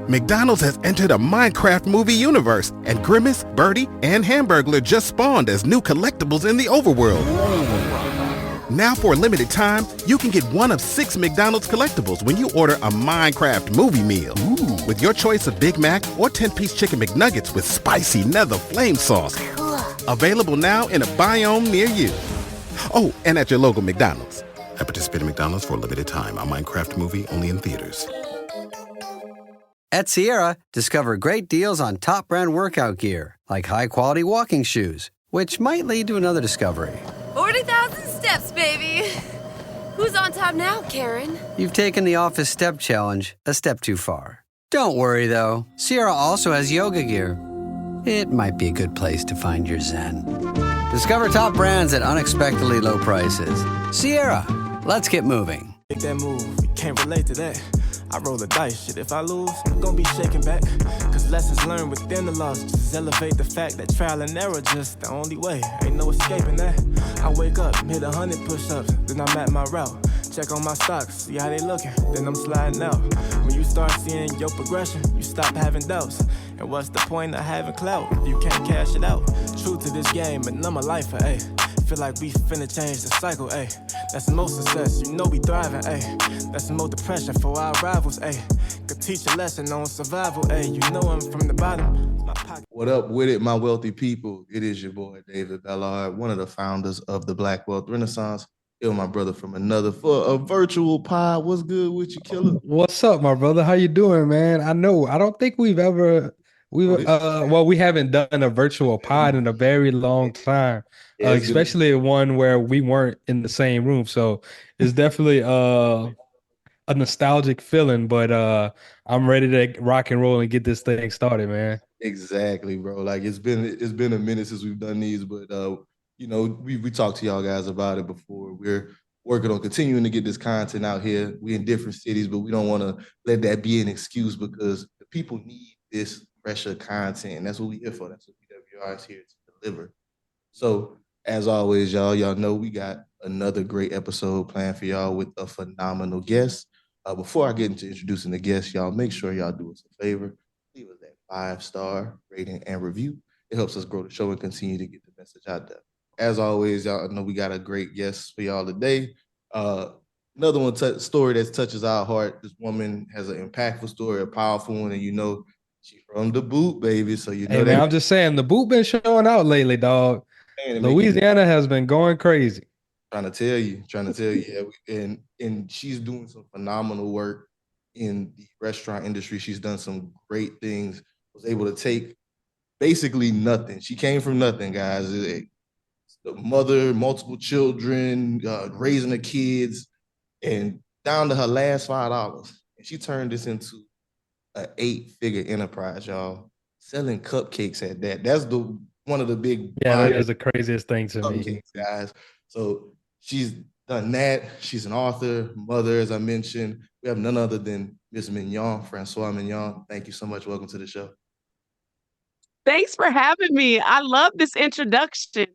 McDonald's has entered a Minecraft movie universe, and Grimace, Birdie, and Hamburglar just spawned as new collectibles in the overworld. Now for a limited time, you can get one of 6 McDonald's collectibles when you order a Minecraft movie meal. Ooh. With your choice of Big Mac or 10-piece chicken McNuggets with spicy nether flame sauce. Available now in a biome near you. Oh, and at your local McDonald's. At participating McDonald's for a limited time. A Minecraft movie only in theaters. At Sierra, discover great deals on top brand workout gear, like high-quality walking shoes, which might lead to another discovery. 40,000 steps, baby. Who's on top now, Karen? You've taken the office step challenge a step too far. Don't worry, though. Sierra also has yoga gear. It might be a good place to find your zen. Discover top brands at unexpectedly low prices. Sierra, let's get moving. Make that move, you can't relate to that. I roll the dice, shit, if I lose, I'm gonna be shaking back. Cause lessons learned within the loss just elevate the fact that trial and error just the only way. Ain't no escaping that. I wake up, hit 100 push-ups, then I'm at my route. Check on my stocks, see how they looking, then I'm sliding out. When you start seeing your progression, you stop having doubts. And what's the point of having clout if you can't cash it out? True to this game, and I'm a lifer, ayy. Feel like we finna change the cycle, ayy. That's the most success, you know we thriving, ayy. That's the most depression for our rivals, ayy. Could teach a lesson on survival, ayy. You know I'm from the bottom. My pocket. What up with it, my wealthy people? It is your boy, David Ballard, one of the founders of the Black Wealth Renaissance. Still my brother from another for a virtual pod. What's good with you, killer? What's up, my brother? How you doing, man? I don't think we haven't done a virtual pod in a very long time. Especially one where we weren't in the same room. So it's definitely a nostalgic feeling, but I'm ready to rock and roll and get this thing started, man. Exactly, bro. Like it's been a minute since we've done these, but you know, we talked to y'all guys about it before. We're working on continuing to get this content out here. We're in different cities, but we don't want to let that be an excuse because the people need this fresher content, and that's what we're here for. That's what PWR is here to deliver. So as always, y'all know we got another great episode planned for y'all with a phenomenal guest. Before I get into introducing the guest, y'all make sure y'all do us a favor. Leave us that 5-star rating and review. It helps us grow the show and continue to get the message out there. As always, y'all know we got a great guest for y'all today. Another story that touches our heart. This woman has an impactful story, a powerful one, and you know she's from the boot, baby. So you know hey, man, I'm just saying the boot been showing out lately, dog. Louisiana has been going crazy. Trying to tell you, yeah. And she's doing some phenomenal work in the restaurant industry. She's done some great things. Was able to take basically nothing. She came from nothing, guys. The mother, multiple children, raising the kids, and down to her last $5. And she turned this into an 8-figure enterprise, y'all. Selling cupcakes at that. That's one of the big. Yeah, that is the craziest thing to me, guys. So she's done that. She's an author, mother, as I mentioned. We have none other than Miss Mignon Francois. Mignon, thank you so much. Welcome to the show. Thanks for having me. I love this introduction.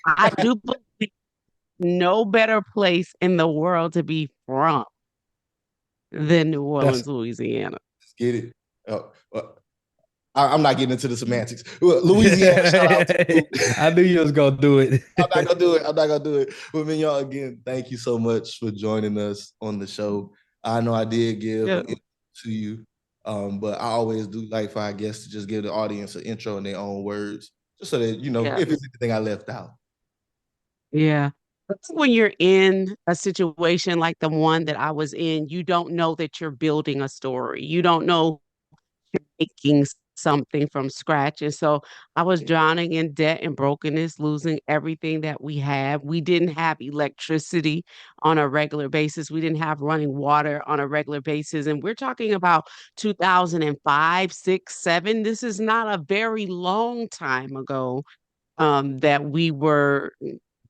I do believe no better place in the world to be from than New Orleans, Louisiana. Let's get it. I'm not getting into the semantics. Louisiana, shout out to you. I knew you was going to do it. I'm not going to do it. But Mignon, again, thank you so much for joining us on the show. I know I did give an intro to you, but I always do like for our guests to just give the audience an intro in their own words, just so that, you know, if it's anything I left out. Yeah. When you're in a situation like the one that I was in, you don't know that you're building a story. You don't know you're making something from scratch. And so I was drowning in debt and brokenness, losing everything that we had. We didn't have electricity on a regular basis. We didn't have running water on a regular basis. And we're talking about 2005, 6, 7. This is not a very long time ago that we were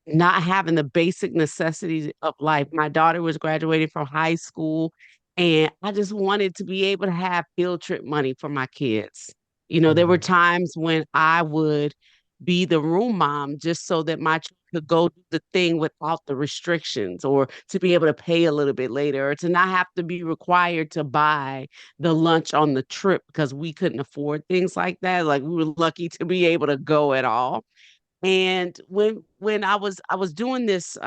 not having the basic necessities of life. My daughter was graduating from high school, and I just wanted to be able to have field trip money for my kids. You know, there were times when I would be the room mom just so that my children could go do the thing without the restrictions, or to be able to pay a little bit later, or to not have to be required to buy the lunch on the trip because we couldn't afford things like that. Like we were lucky to be able to go at all. And when I was doing this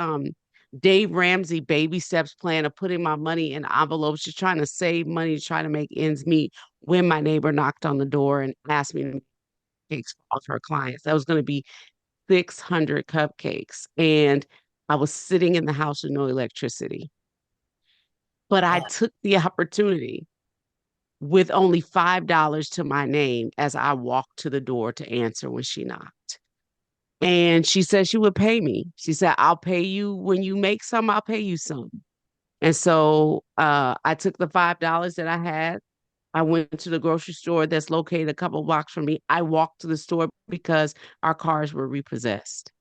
Dave Ramsey baby steps plan of putting my money in envelopes, just trying to save money, to try to make ends meet, when my neighbor knocked on the door and asked me to make cakes for all of her clients. That was going to be 600 cupcakes. And I was sitting in the house with no electricity. But I took the opportunity with only $5 to my name as I walked to the door to answer when she knocked. And she said she would pay me. She said, I'll pay you when you make some, I'll pay you some. And so I took the $5 that I had. I went to the grocery store that's located a couple blocks from me. I walked to the store because our cars were repossessed.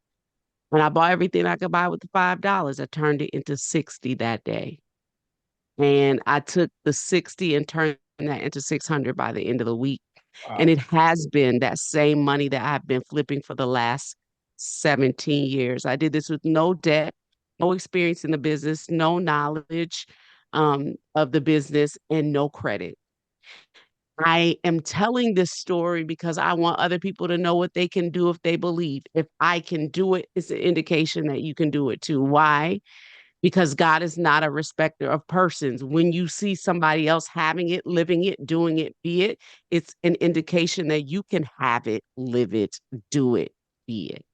And I bought everything I could buy with the $5. I turned it into 60 that day. And I took the 60 and turned that into 600 by the end of the week. Wow. And it has been that same money that I've been flipping for the last 17 years. I did this with no debt, no experience in the business, no knowledge of the business, and no credit. I am telling this story because I want other people to know what they can do if they believe. If I can do it, it's an indication that you can do it too. Why? Because God is not a respecter of persons. When you see somebody else having it, living it, doing it, be it, it's an indication that you can have it, live it, do it, be it.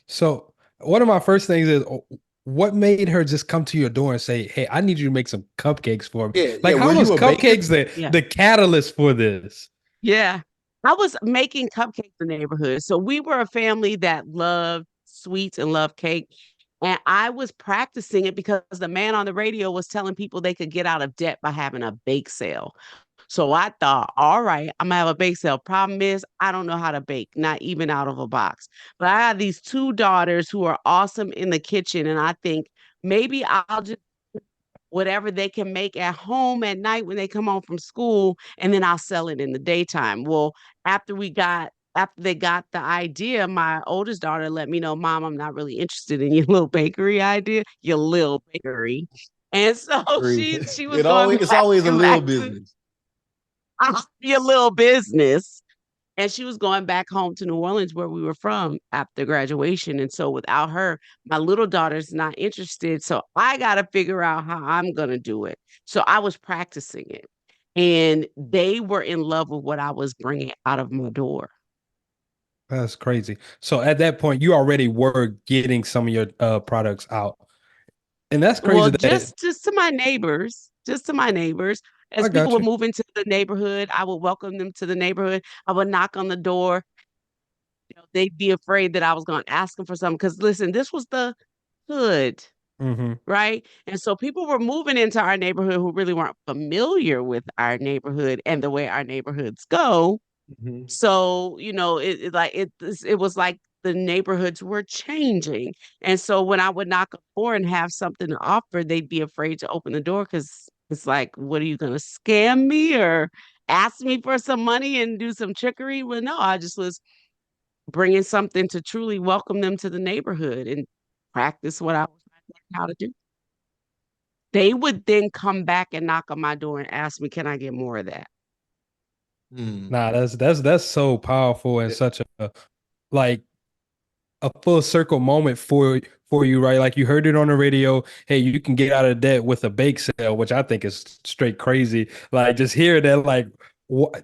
So one of my first things is, what made her just come to your door and say, hey, I need you to make some cupcakes for me? How was cupcakes the catalyst for this? Yeah. I was making cupcakes in the neighborhood. So we were a family that loved sweets and loved cake. And I was practicing it because the man on the radio was telling people they could get out of debt by having a bake sale. So I thought, all right, I'm gonna have a bake sale. Problem is, I don't know how to bake, not even out of a box. But I have these two daughters who are awesome in the kitchen. And I think maybe I'll just whatever they can make at home at night when they come home from school, and then I'll sell it in the daytime. Well, after they got the idea, my oldest daughter let me know, Mom, I'm not really interested in your little bakery idea, your little bakery. And so she was it's always a little business. Your little business. And she was going back home to New Orleans, where we were from, after graduation. And so without her, my little daughter's not interested. So I got to figure out how I'm going to do it. So I was practicing it. And they were in love with what I was bringing out of my door. That's crazy. So at that point, you already were getting some of your products out. And that's crazy. Well, just to my neighbors, As people would move into the neighborhood, I would welcome them to the neighborhood. I would knock on the door. They'd be afraid that I was going to ask them for something. Because listen, this was the hood, right? And so people were moving into our neighborhood who really weren't familiar with our neighborhood and the way our neighborhoods go. So, it was like the neighborhoods were changing. And so when I would knock on the door and have something to offer, they'd be afraid to open the door because it's like, what are you going to scam me or ask me for some money and do some trickery? Well, no, I just was bringing something to truly welcome them to the neighborhood and practice what I was learning how to do. They would then come back and knock on my door and ask me, can I get more of that? Nah, that's so powerful and such a full circle moment for you, right? Like you heard it on the radio. Hey, you can get out of debt with a bake sale, which I think is straight crazy. Like just hear that, like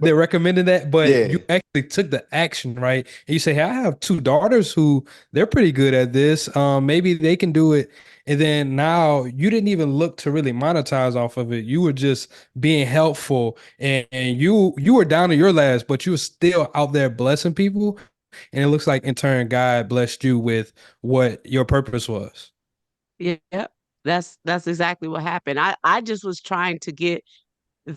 they're recommending that, but you actually took the action, right? And you say, hey, I have two daughters who they're pretty good at this. Maybe they can do it. And then now you didn't even look to really monetize off of it. You were just being helpful, and you were down to your last, but you were still out there blessing people. And it looks like in turn, God blessed you with what your purpose was. Yeah, that's exactly what happened. I just was trying to get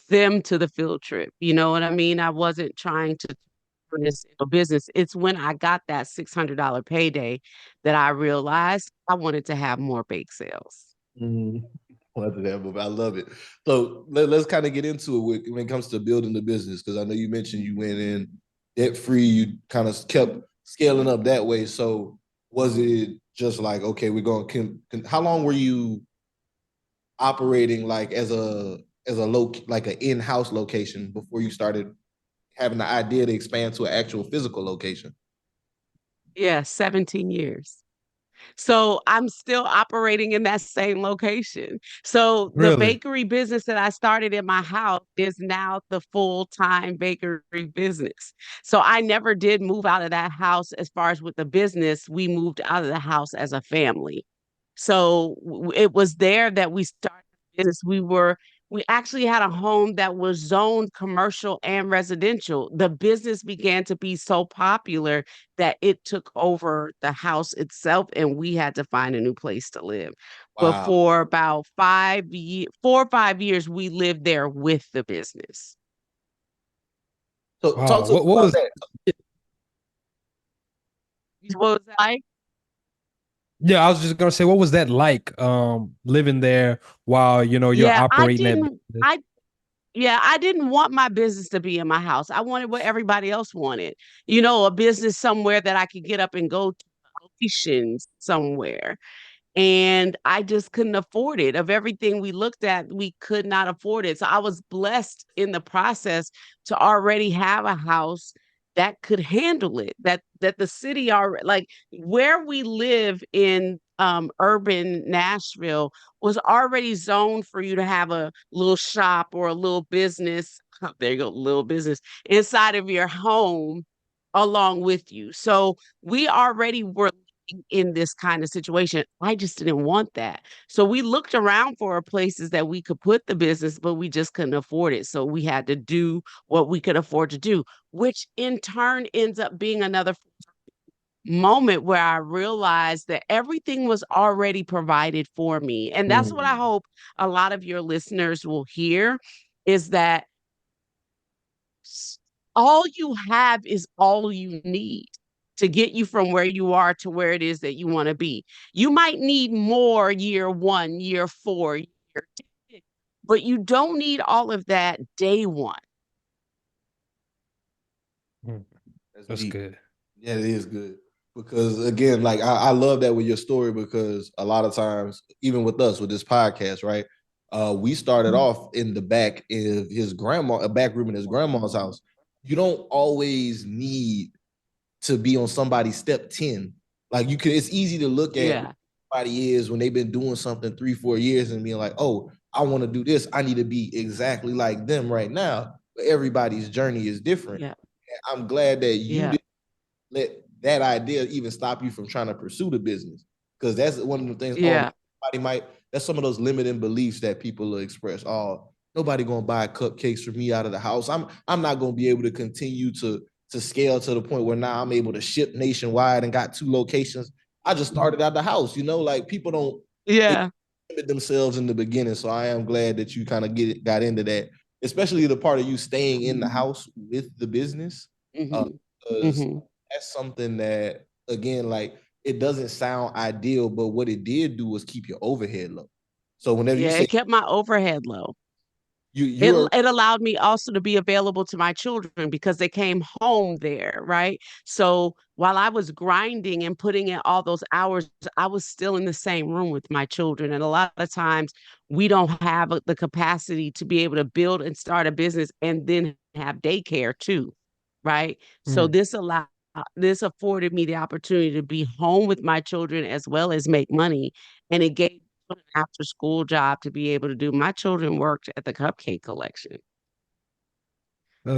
them to the field trip. You know what I mean? I wasn't trying to turn this into a business. It's when I got that $600 payday that I realized I wanted to have more bake sales. I love it. So let's kind of get into it when it comes to building the business, because I know you mentioned you went in debt-free, you kind of kept scaling up that way. So Was it just like, okay, we're going, how long were you operating like as a like an in-house location before you started having the idea to expand to an actual physical location? Yeah, 17 years. So I'm still operating in that same location. So the Really? bakery business that I started in my house is now the full-time bakery business. So I never did move out of that house as far as with the business. We moved out of the house as a family. So it was there that we started the business. We actually had a home that was zoned commercial and residential. The business began to be so popular that it took over the house itself, and we had to find a new place to live. But Wow. for about 4 or 5 years, we lived there with the business. So talk Wow. to us What about was that. What was that like? Yeah, I was just gonna say, what was that like? Living there while you're Yeah, I operating that didn't. business? I didn't want my business to be in my house. I wanted what everybody else wanted. A business somewhere that I could get up and go to, vacations somewhere. And I just couldn't afford it. Of everything we looked at, we could not afford it. So I was blessed in the process to already have a house that could handle it. That the city are like where we live in urban Nashville was already zoned for you to have a little shop or a little business. There you go, little business inside of your home along with you. So we already were in this kind of situation. I just didn't want that. So we looked around for places that we could put the business, but we just couldn't afford it. So we had to do what we could afford to do, which in turn ends up being another moment where I realized that everything was already provided for me. And that's what I Mm. hope a lot of your listeners will hear is that all you have is all you need to get you from where you are to where it is that you want to be. You might need more year 1, year 4, year 10, but you don't need all of that day one. Hmm, That's that's deep. good. Yeah, it is good. Because again, like I love that with your story because a lot of times, even with us with this podcast, right? We started off in the back of his grandma, a back room in his grandma's house. You don't always need to be on somebody's step 10. Like you can, it's easy to look at who Yeah, somebody is when they've been doing something 3, 4 years and being like, oh, I want to do this. I need to be exactly like them right now. But everybody's journey is different. yeah, I'm glad that you yeah, didn't let that idea even stop you from trying to pursue the business. Because that's one of the things, oh, yeah, nobody might, that's some of those limiting beliefs that people will express. Oh, nobody gonna buy cupcakes for me out of the house. I'm not gonna be able to continue to scale to the point where now I'm able to ship nationwide and got 2 locations. I just started out the house, like people don't yeah. limit themselves in the beginning. So I am glad that you kind of got into that, especially the part of you staying in the house with the business. Hmm. Because Hmm. that's something that again, like it doesn't sound ideal, but what it did do was keep your overhead low. So whenever you Yeah, say it kept my overhead low. you It are it allowed me also to be available to my children because they came home there, right? So while I was grinding and putting in all those hours, I was still in the same room with my children. And a lot of times we don't have the capacity to be able to build and start a business and then have daycare too, right? So Hmm. this afforded me the opportunity to be home with my children as well as make money. And it gave an after school job to be able to do. My children worked at the Cupcake Collection.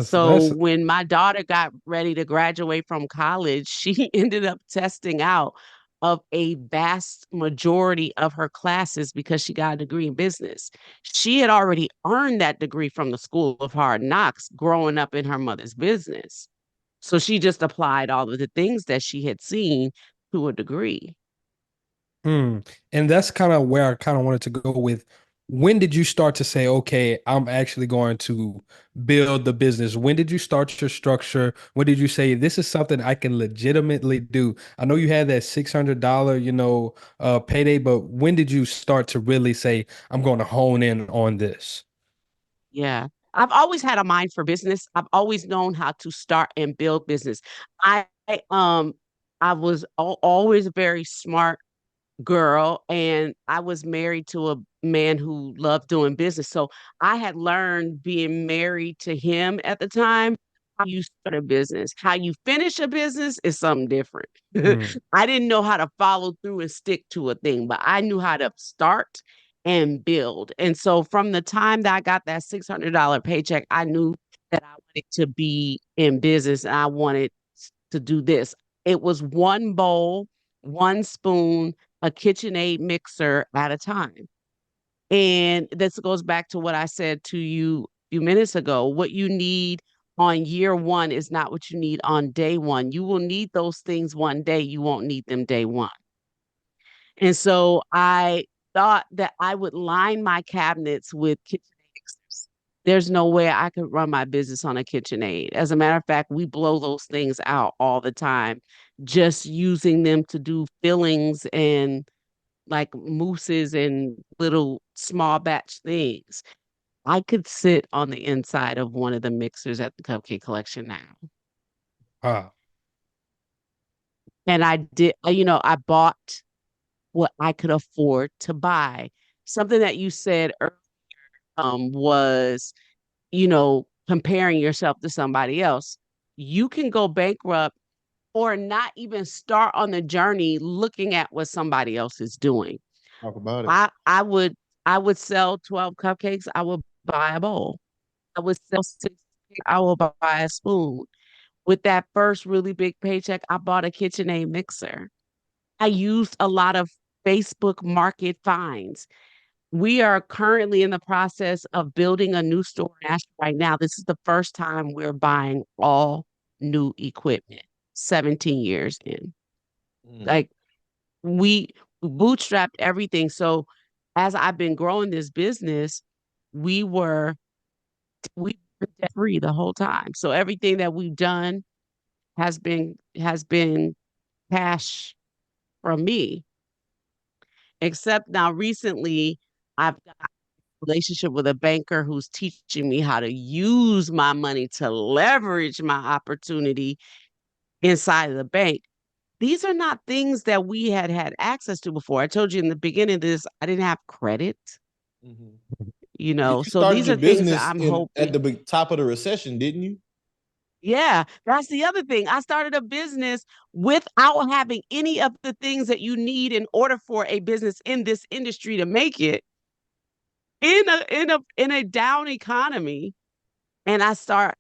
So That's when my daughter got ready to graduate from college, she ended up testing out of a vast majority of her classes because she got a degree in business. She had already earned that degree from the School of Hard Knocks growing up in her mother's business. So she just applied all of the things that she had seen to a degree. Hmm. And that's kind of where I kind of wanted to go with. When did you start to say, okay, I'm actually going to build the business? When did you start your structure? When did you say this is something I can legitimately do? I know you had that $600, payday, but when did you start to really say, I'm going to hone in on this? Yeah. I've always had a mind for business. I've always known how to start and build business. I I was always a very smart girl, and I was married to a man who loved doing business. So I had learned being married to him at the time, how you start a business. How you finish a business is something different. Mm. I didn't know how to follow through and stick to a thing, but I knew how to start and build. And so from the time that I got that $600 paycheck, I knew that I wanted to be in business and I wanted to do this. It was one bowl, one spoon, a KitchenAid mixer at a time. And this goes back to what I said to you a few minutes ago. What you need on year one is not what you need on day one. You will need those things one day, you won't need them day one. And so I thought that I would line my cabinets with KitchenAid mixers. There's no way I could run my business on a KitchenAid. As a matter of fact, we blow those things out all the time, just using them to do fillings and like mousses and little small batch things. I could sit on the inside of one of the mixers at the Cupcake Collection now. Wow. And I did, I bought what I could afford to buy. Something that you said earlier, was, comparing yourself to somebody else. You can go bankrupt or not even start on the journey looking at what somebody else is doing. Talk about it. I would sell 12 cupcakes, I would buy a bowl. I would sell six, I will buy a spoon. With that first really big paycheck, I bought a KitchenAid mixer. I used a lot of Facebook market finds. We are currently in the process of building a new store in Nashville right now. This is the first time we're buying all new equipment, 17 years in. Mm. Like we bootstrapped everything. So as I've been growing this business, we were debt free the whole time. So everything that we've done has been cash from me. Except now recently I've got a relationship with a banker who's teaching me how to use my money to leverage my opportunity inside of the bank. These are not things that we had access to before. I told you in the beginning of this, I didn't have credit, Mhm. You so started these your are things that business I'm in at hoping. the top of the recession, didn't you? Yeah, that's the other thing. I started a business without having any of the things that you need in order for a business in this industry to make it in a down economy. And I start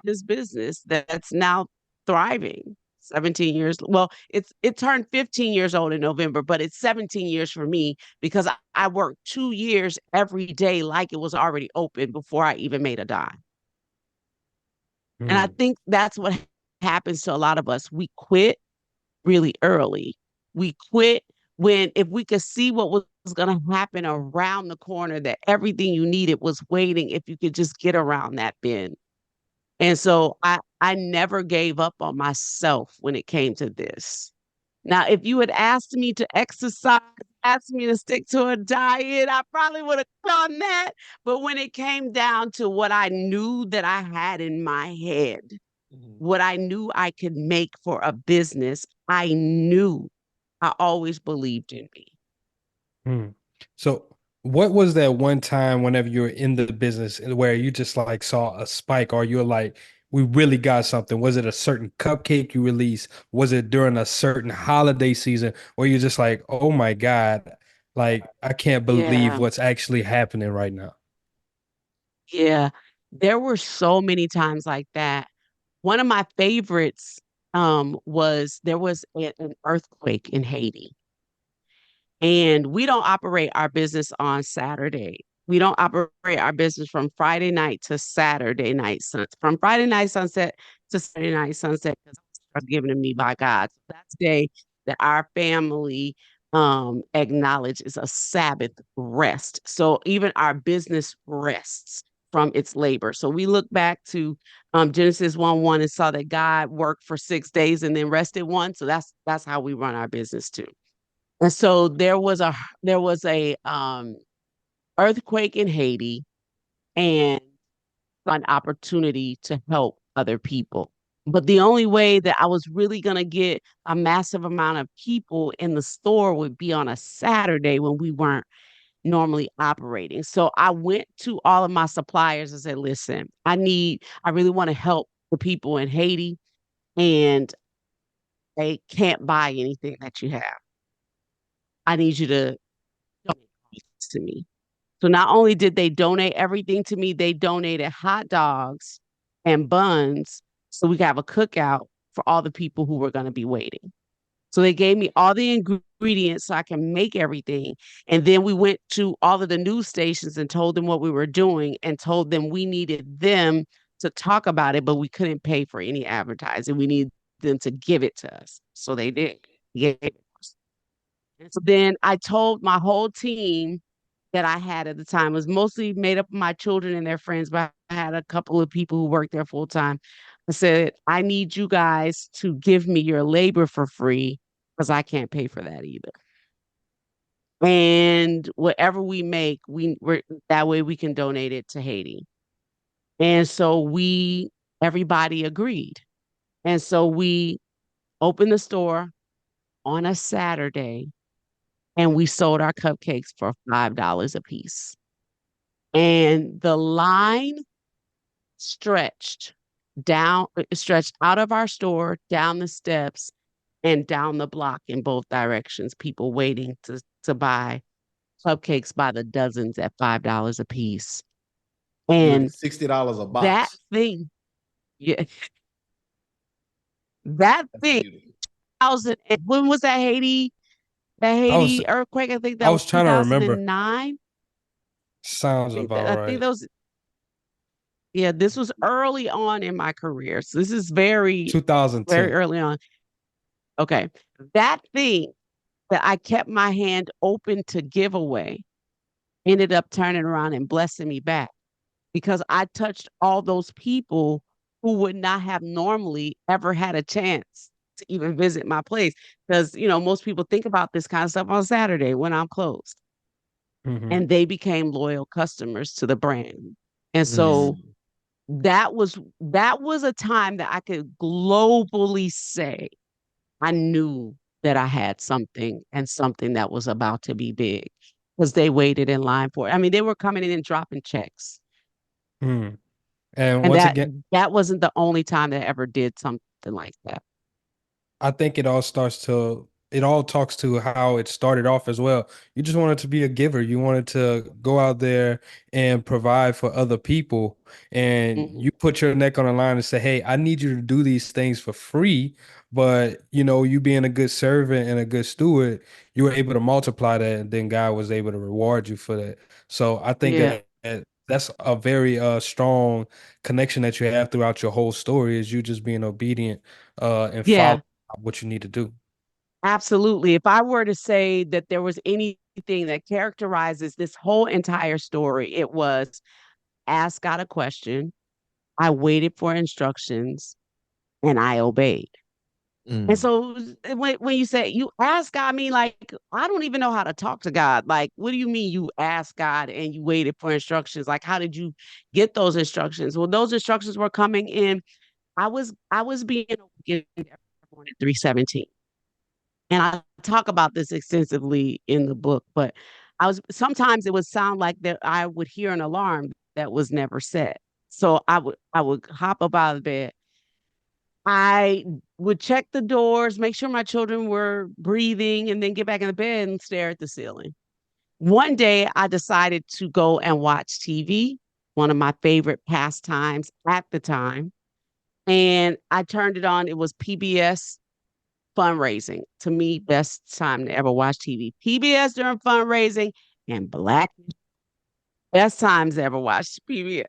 this business that's now thriving. 17 years. Well, it turned 15 years old in November, but it's 17 years for me because I worked 2 years every day like it was already open before I even made a dime. And I Mm. think that's what happens to a lot of us. We quit really early. We quit when if we could see what was going to happen around the corner, that everything you needed was waiting if you could just get around that bend. And so I never gave up on myself when it came to this. Now, if you had asked me to exercise, asked me to stick to a diet, I probably would have done that. But when it came down to what I knew that I had in my head, Mhm. what I knew I could make for a business, I always believed in me. Mm. So, what was that one time whenever you were in the business where you just like saw a spike or you're like, we really got something? Was it a certain cupcake you released? Was it during a certain holiday season? Or you're just like, oh my God, like I can't believe Yeah, what's actually happening right now. yeah. There were so many times like that. One of my favorites was there was an earthquake in Haiti. And we don't operate our business on Saturday. We don't operate our business from Friday night to Saturday night from Friday night sunset to Saturday night sunset because was given to me by God. So that's the day that our family acknowledges a Sabbath rest. So even our business rests from its labor. So we look back to Genesis 1:1 and saw that God worked for 6 days and then rested one. So that's how we run our business too. And so there was a earthquake in Haiti and an opportunity to help other people. But the only way that I was really going to get a massive amount of people in the store would be on a Saturday when we weren't normally operating. So I went to all of my suppliers and said, listen, I really want to help the people in Haiti, and they can't buy anything that you have. I need you to donate this to me. So not only did they donate everything to me, they donated hot dogs and buns so we could have a cookout for all the people who were going to be waiting. So they gave me all the ingredients so I can make everything. And then we went to all of the news stations and told them what we were doing and told them we needed them to talk about it, but we couldn't pay for any advertising. We needed them to give it to us. So they did. Gave it to us. And so then I told my whole team that I had at the time, was mostly made up of my children and their friends, but I had a couple of people who worked there full time. I said, I need you guys to give me your labor for free because I can't pay for that either. And whatever we make, we're that way we can donate it to Haiti. And so everybody agreed. And so we opened the store on a Saturday and we sold our cupcakes for $5 a piece. And the line stretched out of our store, down the steps, and down the block in both directions, people waiting to buy cupcakes by the dozens at $5 a piece. And $60 a box. that thing, yeah, that That's thing, beautiful. when was that Haiti earthquake? I think that I was was trying to remember. 2009. Sounds about I right. think those. Yeah, this was early on in my career. So this is very 2010. early on. Okay. That thing that I kept my hand open to give away ended up turning around and blessing me back because I touched all those people who would not have normally ever had a chance to even visit my place. Because, most people think about this kind of stuff on Saturday when I'm closed. Mm-hmm. And they became loyal customers to the brand. And so that was a time that I could globally say I knew that I had something and something that was about to be big because they waited in line for it. I mean, they were coming in and dropping checks. And And once again, that wasn't the only time that I ever did something like that. I think it all talks to how it started off as well. You just wanted to be a giver. You wanted to go out there and provide for other people. And Mhm. you put your neck on the line and say, hey, I need you to do these things for free. But, you being a good servant and a good steward, you were able to multiply that. And then God was able to reward you for that. So I think Yeah. that's a very strong connection that you have throughout your whole story is you just being obedient and Yeah. follow what you need to do. Absolutely. If I were to say that there was anything that characterizes this whole entire story, it was ask God a question, I waited for instructions, and I obeyed. And so when you say you ask God, I mean, like, I don't even know how to talk to God. Like, what do you mean you asked God and you waited for instructions? Like, how did you get those instructions? Well, those instructions were coming in. I was being obedient at 3:17. And I talk about this extensively in the book, but sometimes it would sound like that I would hear an alarm that was never set. So I would hop up out of bed. I would check the doors, make sure my children were breathing, and then get back in the bed and stare at the ceiling. One day I decided to go and watch TV, one of my favorite pastimes at the time. And I turned it on. It was PBS fundraising. To me, best time to ever watch TV. PBS during fundraising and Black best times to ever watch PBS.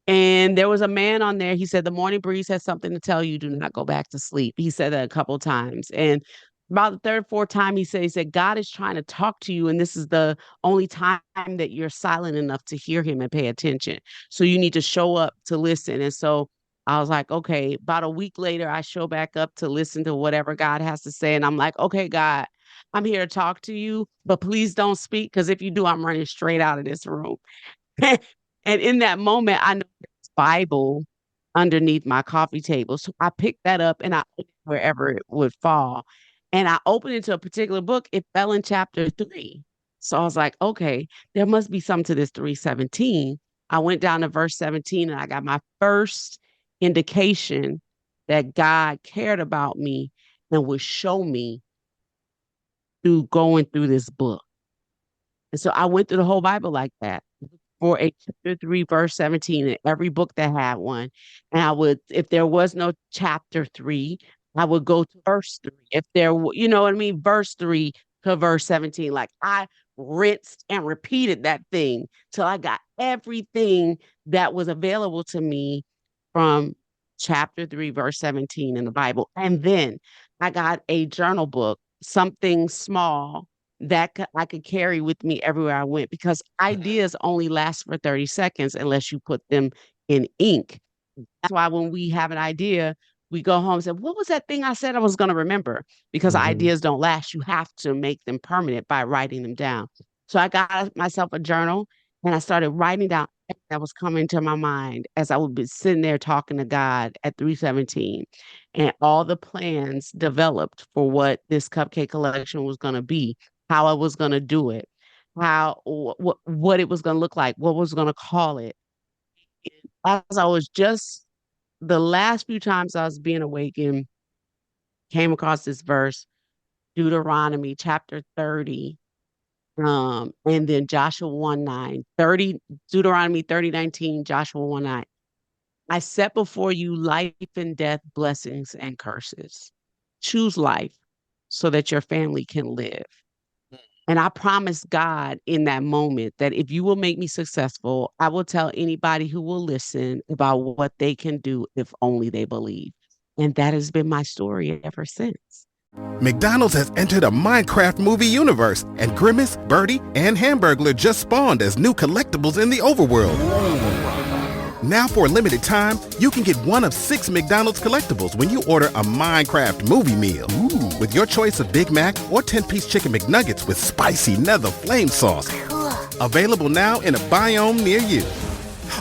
And there was a man on there. He said, the morning breeze has something to tell you. Do not go back to sleep. He said that a couple of times. And about the third, fourth time, he said, God is trying to talk to you. And this is the only time that you're silent enough to hear him and pay attention. So you need to show up to listen. And so I was like, okay, about a week later, I show back up to listen to whatever God has to say. And I'm like, okay, God, I'm here to talk to you, but please don't speak. Because if you do, I'm running straight out of this room. And in that moment, I know it's Bible underneath my coffee table. So I picked that up and I opened it wherever it would fall. And I opened it to a particular book. It fell in chapter 3. So I was like, okay, there must be something to this 3:17. I went down to verse 17 and I got my first indication that God cared about me and would show me through going through this book. And so I went through the whole Bible like that for a chapter 3, verse 17 in every book that had one. And I would, if there was no chapter 3, I would go to verse 3. If there, you know what I mean? Verse 3 to verse 17. Like I rinsed and repeated that thing till I got everything that was available to me from chapter 3, verse 17 in the Bible. And then I got a journal book, something small that I could carry with me everywhere I went, because ideas only last for 30 seconds unless you put them in ink. That's why when we have an idea, we go home and say, what was that thing I said I was going to remember? Because ideas don't last. You have to make them permanent by writing them down. So I got myself a journal and I started writing down everything that was coming to my mind as I would be sitting there talking to God at 3:17. And all the plans developed for what this Cupcake Collection was going to be, how I was going to do it, how what it was going to look like, what was going to call it. As I was just the last few times I was being awakened, came across this verse, Deuteronomy chapter 30, and then Joshua 1:9, 30, Deuteronomy 30:19, Joshua 1:9. I set before you life and death, blessings and curses. Choose life so that your family can live. And I promised God in that moment that if you will make me successful, I will tell anybody who will listen about what they can do if only they believe. And that has been my story ever since. McDonald's has entered a Minecraft movie universe, and Grimace, Birdie, and Hamburglar just spawned as new collectibles in the overworld. Now for a limited time, you can get one of 6 McDonald's collectibles when you order a Minecraft movie meal. With your choice of Big Mac or 10-piece chicken McNuggets with spicy nether flame sauce. Available now in a biome near you.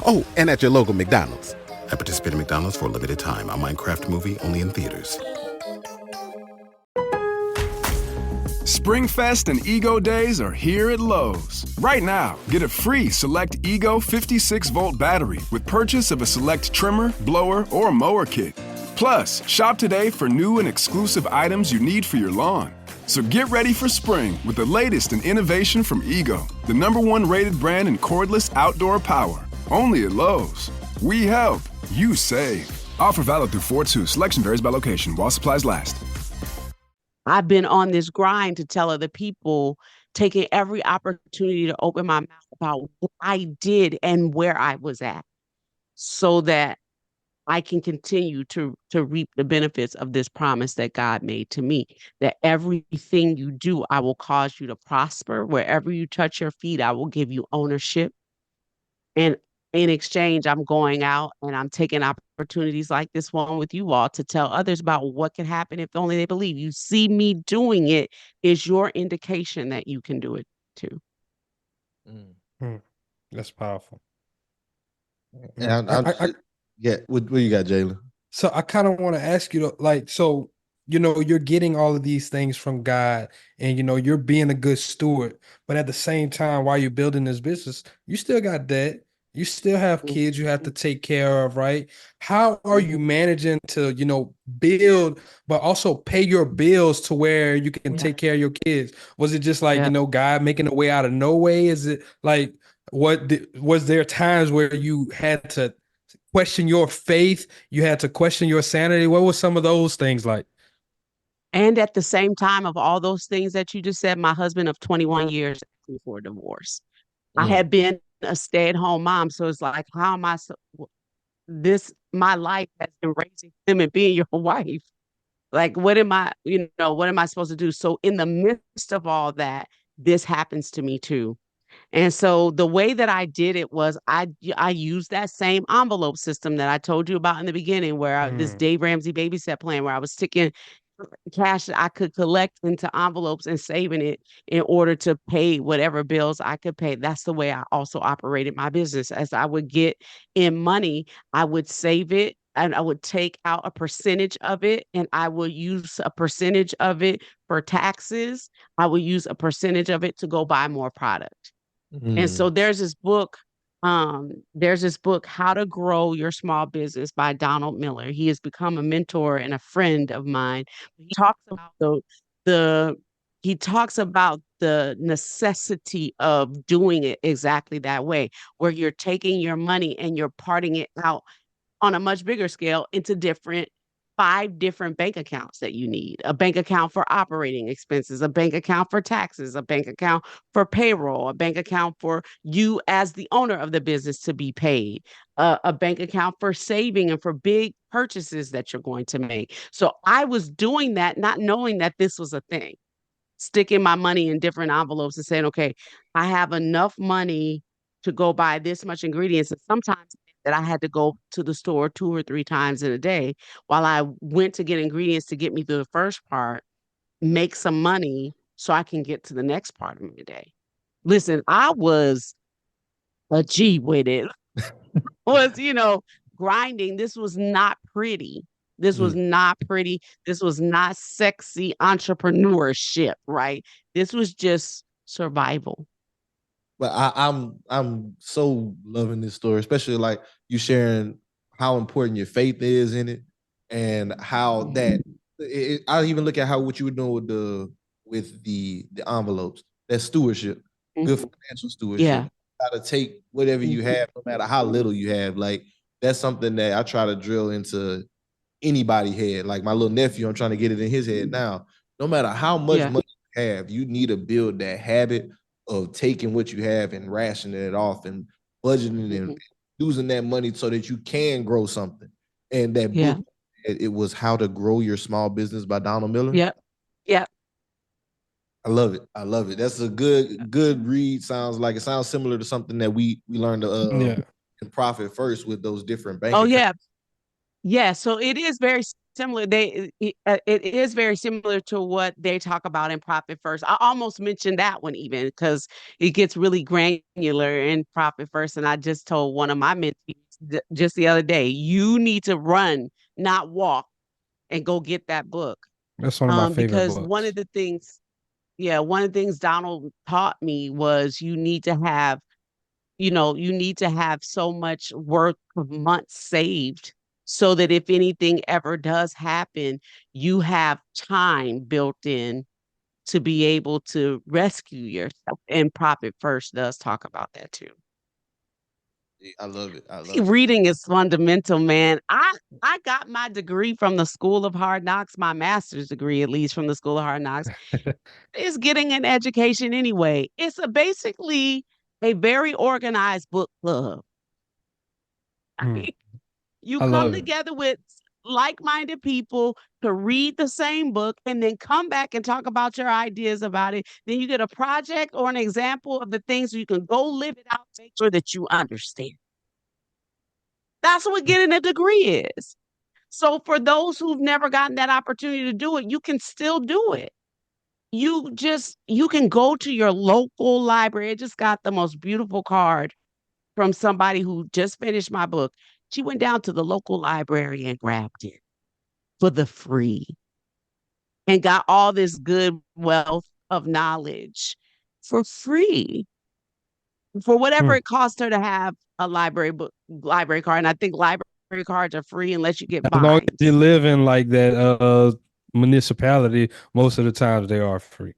Oh, and at your local McDonald's. At participating McDonald's for a limited time. A Minecraft movie only in theaters. Springfest and Ego Days are here at Lowe's. Right now, get a free Select Ego 56-volt battery with purchase of a Select trimmer, blower, or mower kit. Plus, shop today for new and exclusive items you need for your lawn. So get ready for spring with the latest in innovation from Ego, the #1 rated brand in cordless outdoor power. Only at Lowe's. We help, you save. Offer valid through 4/2. Selection varies by location while supplies last. I've been on this grind to tell other people, taking every opportunity to open my mouth about what I did and where I was at, so that I can continue to reap the benefits of this promise that God made to me, that everything you do, I will cause you to prosper. Wherever you touch your feet, I will give you ownership. And in exchange, I'm going out and I'm taking opportunities like this one with you all to tell others about what can happen if only they believe. You see me doing it is your indication that you can do it too. That's powerful. And what you got, Jalen? So I kind of want to ask you, like, so, you're getting all of these things from God and, you're being a good steward, but at the same time, while you're building this business, you still got debt. You still have kids you have to take care of, right? How are you managing to, build, but also pay your bills to where you can take care of your kids? Was it just like, God making a way out of no way? Is it like, was there times where you had to question your faith? You had to question your sanity? What were some of those things like? And at the same time of all those things that you just said, my husband of 21 years before divorce, I had been a stay-at-home mom. So it's like, how am I my life has been raising him and being your wife. Like, what am I supposed to do? So in the midst of all that, this happens to me too. And so the way that I did it was I used that same envelope system that I told you about in the beginning, where this Dave Ramsey babysit plan, where I was sticking cash that I could collect into envelopes and saving it in order to pay whatever bills I could pay. That's the way I also operated my business. As I would get in money, I would save it and I would take out a percentage of it and I would use a percentage of it for taxes. I would use a percentage of it to go buy more product. And so there's this book, How to Grow Your Small Business by Donald Miller. He has become a mentor and a friend of mine. He talks about the he talks about the necessity of doing it exactly that way, where you're taking your money and you're parting it out on a much bigger scale into 5 different bank accounts that you need: a bank account for operating expenses, a bank account for taxes, a bank account for payroll, a bank account for you as the owner of the business to be paid, a bank account for saving and for big purchases that you're going to make. So I was doing that, not knowing that this was a thing, sticking my money in different envelopes and saying, okay, I have enough money to go buy this much ingredients. And sometimes that I had to go to the store 2 or 3 times in a day while I went to get ingredients to get me through the first part, make some money so I can get to the next part of my day. Listen, I was a G with it. Was, grinding. This was not pretty. This was not pretty. This was not sexy entrepreneurship, right? This was just survival. But I'm so loving this story, especially like you sharing how important your faith is in it, and how that I even look at how what you were doing with the envelopes. That stewardship, good financial stewardship. Yeah. You gotta take whatever you have, no matter how little you have. Like that's something that I try to drill into anybody head. Like my little nephew, I'm trying to get it in his head now. No matter how much Yeah. money you have, you need to build that habit of taking what you have and rationing it off and budgeting and using that money so that you can grow something. And that Yeah. book, it was How to Grow Your Small Business by Donald Miller. Yep. Yep. I love it. I love it. That's a good read. Sounds similar to something that we learned Yeah. in Profit First with those different bank Oh, accounts. yeah. Yeah, so it is very similar. It is very similar to what they talk about in Profit First. I almost mentioned that one even because it gets really granular in Profit First. And I just told one of my mentees just the other day, you need to run, not walk, and go get that book. That's one of my favorite Because one books. of the things, yeah, one of the things Donald taught me was you need to have so much worth of months saved so that if anything ever does happen, you have time built in to be able to rescue yourself. And Profit First does talk about that too. I love it. I love it. Reading is fundamental, man. I got my degree from the School of Hard Knocks, my master's degree, at least from the School of Hard Knocks. It's getting an education anyway. It's basically a very organized book club. You I come love it. together with like-minded people to read the same book and then come back and talk about your ideas about it. Then you get a project or an example of the things you can go live it out, make sure that you understand. That's what getting a degree is. So for those who've never gotten that opportunity to do it, you can still do it. You can go to your local library. I just got the most beautiful card from somebody who just finished my book. She went down to the local library and grabbed it for the free and got all this good wealth of knowledge for free for whatever it cost her to have a library card. And I think library cards are free unless you get As long as you vines. live in like that municipality, most of the times they are free.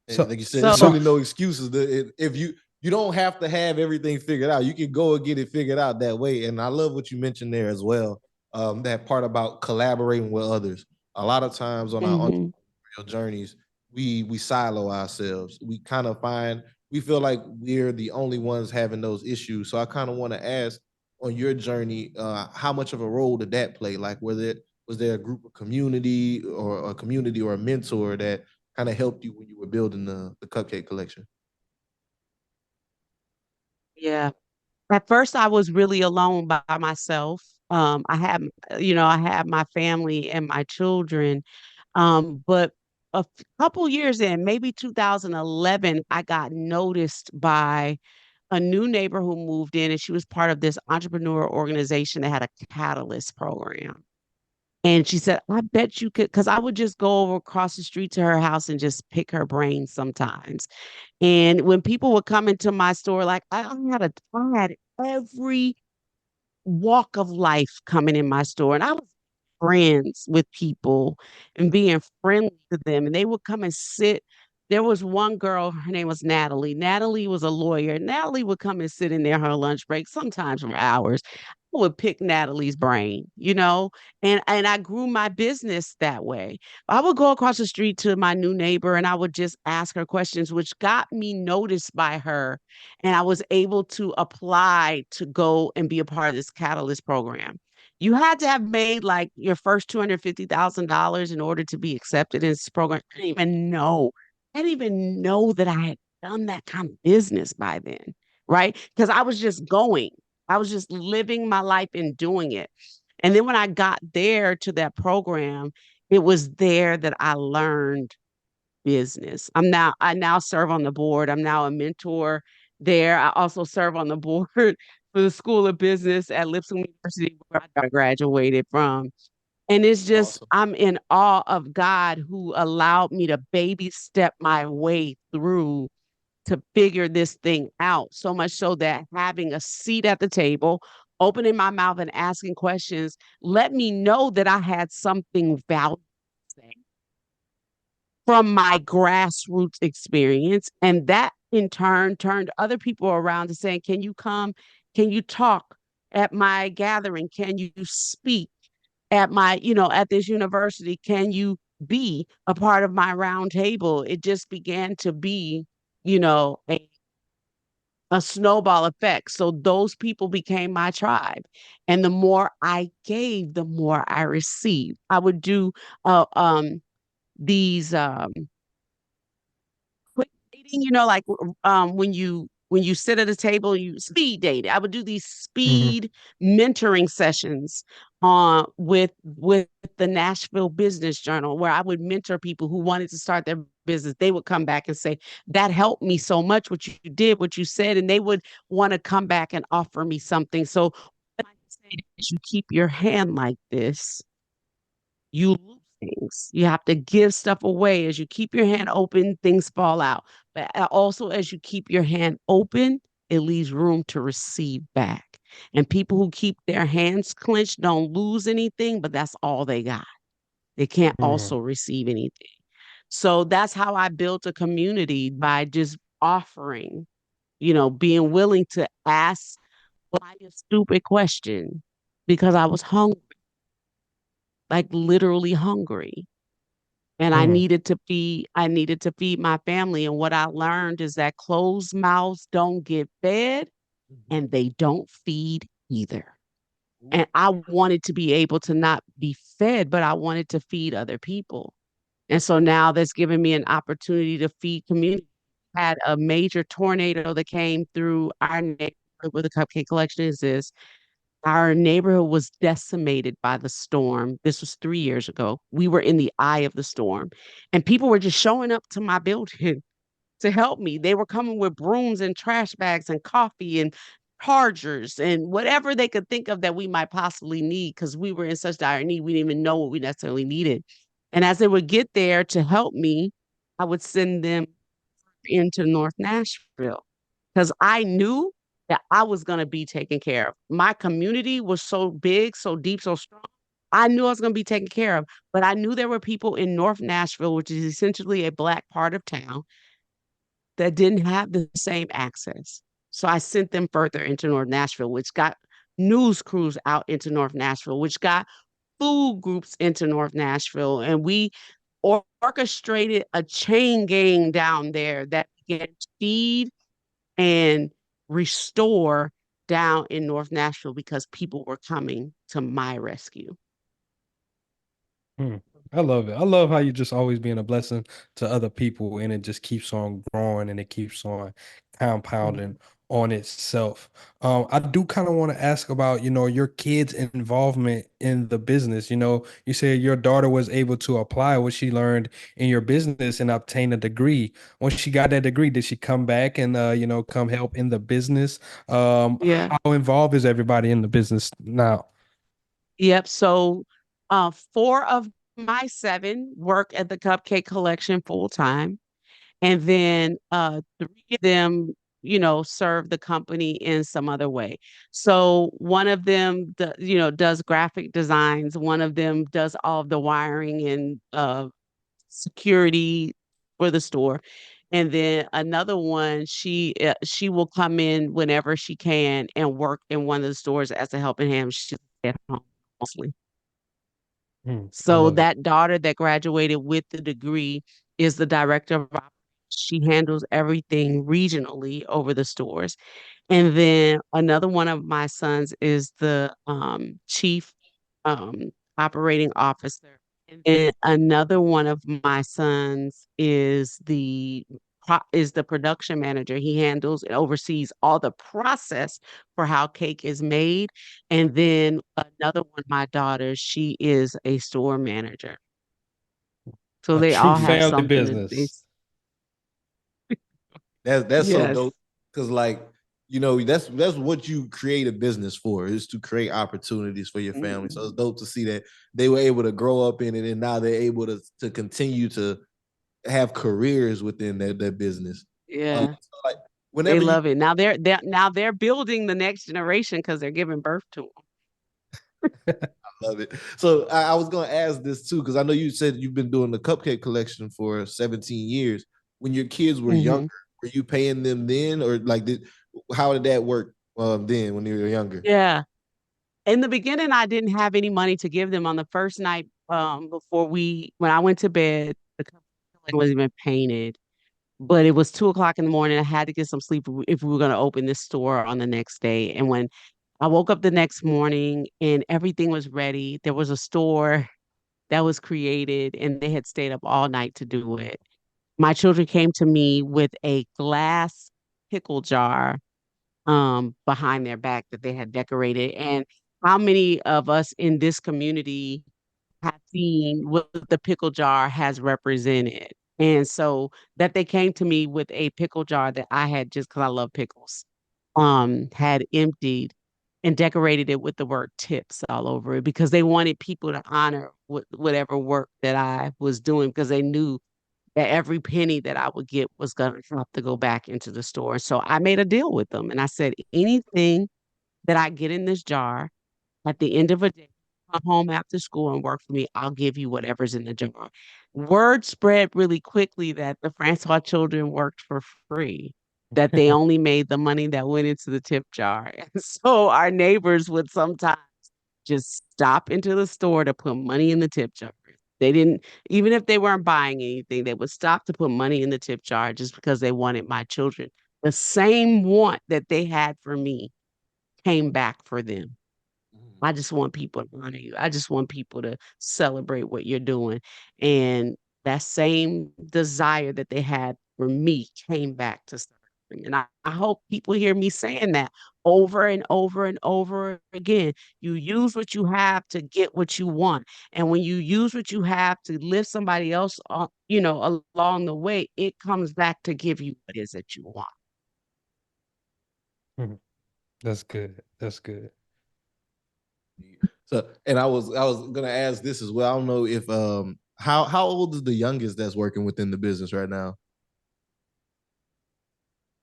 So, Like you said, So there's really no excuses. If you don't have to have everything figured out, you can go and get it figured out that way. And I love what you mentioned there as well. That part about collaborating with others. A lot of times on our entrepreneurial journeys, we silo ourselves. We feel like we're the only ones having those issues. So I kind of want to ask, on your journey, how much of a role did that play? Like, was there a group of community or a mentor that kind of helped you when you were building the Cupcake Collection? yeah. At first I was really alone by myself. I have, I have my family and my children. But couple years in, maybe 2011, I got noticed by a new neighbor who moved in, and she was part of this entrepreneur organization that had a catalyst program. And she said, I bet you could, because I would just go over across the street to her house and just pick her brain sometimes. And when people would come into my store, like I had every walk of life coming in my store. And I was friends with people and being friendly to them. And they would come and sit. There was one girl, her name was Natalie. Natalie was a lawyer. Natalie would come and sit in there her lunch break, sometimes for hours. I would pick Natalie's brain, and I grew my business that way. I would go across the street to my new neighbor and I would just ask her questions, which got me noticed by her. And I was able to apply to go and be a part of this catalyst program. You had to have made like your first $250,000 in order to be accepted in this program. I didn't even know. I didn't even know that I had done that kind of business by then, right? Because I was just going. I was just living my life and doing it. And then when I got there to that program, it was there that I learned business. I now serve on the board. I'm now a mentor there. I also serve on the board for the School of Business at Lipscomb University, where I graduated from. And it's just, Awesome. I'm in awe of God who allowed me to baby step my way through to figure this thing out. So much so that having a seat at the table, opening my mouth and asking questions, let me know that I had something valuable from my grassroots experience. And that in turn turned other people around to saying, can you come? Can you talk at my gathering? Can you speak at at this university? Can you be a part of my round table? It just began to be, you know, a, a snowball effect. So those people became my tribe. And the more I gave, the more I received. I would do these quick dating, when you sit at a table, you speed date. I would do these Mhm. speed mentoring sessions with the Nashville Business Journal, where I would mentor people who wanted to start their business. They would come back and say, that helped me so much, what you did, what you said, and they would want to come back and offer me something. So what I say is you keep your hand like this, you lose things. You have to give stuff away. As you keep your hand open, things fall out. But also, as you keep your hand open, it leaves room to receive back. And people who keep their hands clenched don't lose anything, but that's all they got. They can't Mhm. also receive anything. So that's how I built a community, by just offering, being willing to ask a stupid question because I was hungry, like literally hungry. And Mhm. I needed to feed my family. And what I learned is that closed mouths don't get fed and they don't feed either. And I wanted to be able to not be fed, but I wanted to feed other people. And so now that's given me an opportunity to feed community. Had a major tornado that came through our neighborhood where the Cupcake Collection is. Our neighborhood was decimated by the storm. This was 3 years ago. We were in the eye of the storm, and people were just showing up to my building to help me. They were coming with brooms and trash bags and coffee and chargers and whatever they could think of that we might possibly need, because we were in such dire need. We didn't even know what we necessarily needed. And as they would get there to help me, I would send them into North Nashville because I knew that I was going to be taken care of. My community was so big, so deep, so strong. I knew I was going to be taken care of, but I knew there were people in North Nashville, which is essentially a Black part of town, that didn't have the same access. So I sent them further into North Nashville, which got news crews out into North Nashville, which got food groups into North Nashville. And we orchestrated a chain gang down there that began to feed and restore down in North Nashville because people were coming to my rescue. Hmm. I love it. I love how you just always being a blessing to other people and it just keeps on growing and it keeps on compounding on itself. I do kind of want to ask about, your kids' involvement in the business. You said your daughter was able to apply what she learned in your business and obtain a degree. Once she got that degree, did she come back and, come help in the business? Yeah. How involved is everybody in the business now? Yep. So, four of my seven work at the Cupcake Collection full time. And then three of them, serve the company in some other way. So one of them, does graphic designs. One of them does all of the wiring and security for the store. And then another one, she will come in whenever she can and work in one of the stores as a helping hand. She's at home mostly. I So love it. that daughter that graduated with the degree is the director of operations. She handles everything regionally over the stores. And then another one of my sons is the chief operating officer. And then another one of my sons is the production manager. He handles and oversees all the process for how cake is made. And then another one, my daughter, she is a store manager. So A they true all have family something that business. That's so yes. dope because like that's what you create a business for, is to create opportunities for your family. So it's dope to see that they were able to grow up in it and now they're able to continue to have careers within their business. Yeah. So like They whenever you love it. Now they're building the next generation because they're giving birth to love it. So I was gonna ask this too, because I know you said you've been doing the Cupcake Collection for 17 years. When your kids were younger, them. were you paying them then, or like how did that work then when you were younger? Yeah. In the beginning, I didn't have any money to give them on the first night when I went to bed, the company wasn't even painted. But it was 2 o'clock in the morning. I had to get some sleep if we were going to open this store on the next day. And when I woke up the next morning and everything was ready, there was a store that was created and they had stayed up all night to do it. My children came to me with a glass pickle jar behind their back that they had decorated. And how many of us in this community have seen what the pickle jar has represented? And so that they came to me with a pickle jar that I had, just because I love pickles, had emptied and decorated it with the word tips all over it because they wanted people to honor whatever work that I was doing because they knew that every penny that I would get was going to have to go back into the store. So I made a deal with them and I said, anything that I get in this jar at the end of a day, come home after school and work for me, I'll give you whatever's in the jar. Word spread really quickly that the Francois children worked for free, that they only made the money that went into the tip jar. And so our neighbors would sometimes just stop into the store to put money in the tip jar. They didn't, even if they weren't buying anything, they would stop to put money in the tip jar just because they wanted my children. The same want that they had for me came back for them. I just want people to honor you. I just want people to celebrate what you're doing. And that same desire that they had for me came back to serve me. And I hope people hear me saying that over and over and over again. You use what you have to get what you want. And when you use what you have to lift somebody else on, along the way, it comes back to give you what it is that you want. Mhm. That's good. That's good. So and I was gonna ask this as well. I don't know if how old is the youngest that's working within the business right now?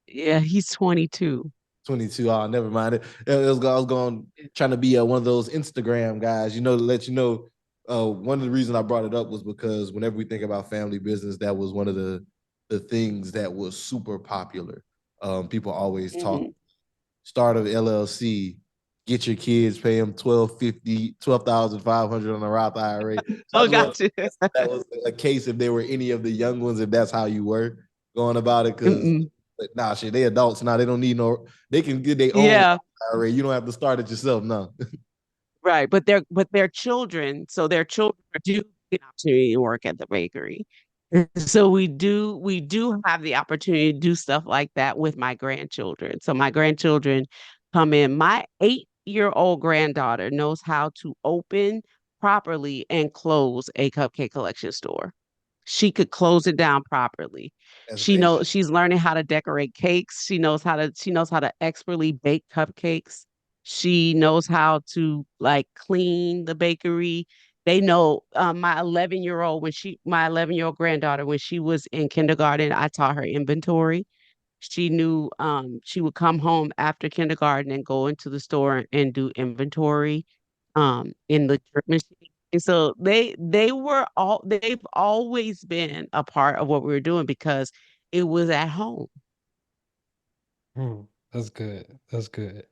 Yeah, he's 22. 22. Oh, never mind it. I was going trying to be one of those Instagram guys, to let you know. One of the reasons I brought it up was because whenever we think about family business, that was one of the things that was super popular. People always talk Mhm. start of LLC, get your kids, pay them 12,500 on a Roth IRA. So I Oh, just want gotcha. that was a case if there were any of the young ones, if that's how you were going about it. Cause Mm-mm. but nah, shit, they adults now. They don't need no. They can get their own Yeah, IRA. You don't have to start it yourself. No. right. But their children, so their children do get an opportunity to work at the bakery. So we do have the opportunity to do stuff like that with my grandchildren. So my grandchildren come in. My 8-year-old granddaughter knows how to open properly and close a Cupcake Collection store. She could close it down properly. That's She amazing. knows she's learning how to decorate cakes. She knows how to expertly bake cupcakes. She knows how to like clean the bakery. They know my 11-year-old granddaughter, when she was in kindergarten, I taught her inventory. She knew she would come home after kindergarten and go into the store and do inventory in the drip machine. And so they've always been a part of what we were doing because it was at home. Hmm, that's good. That's good.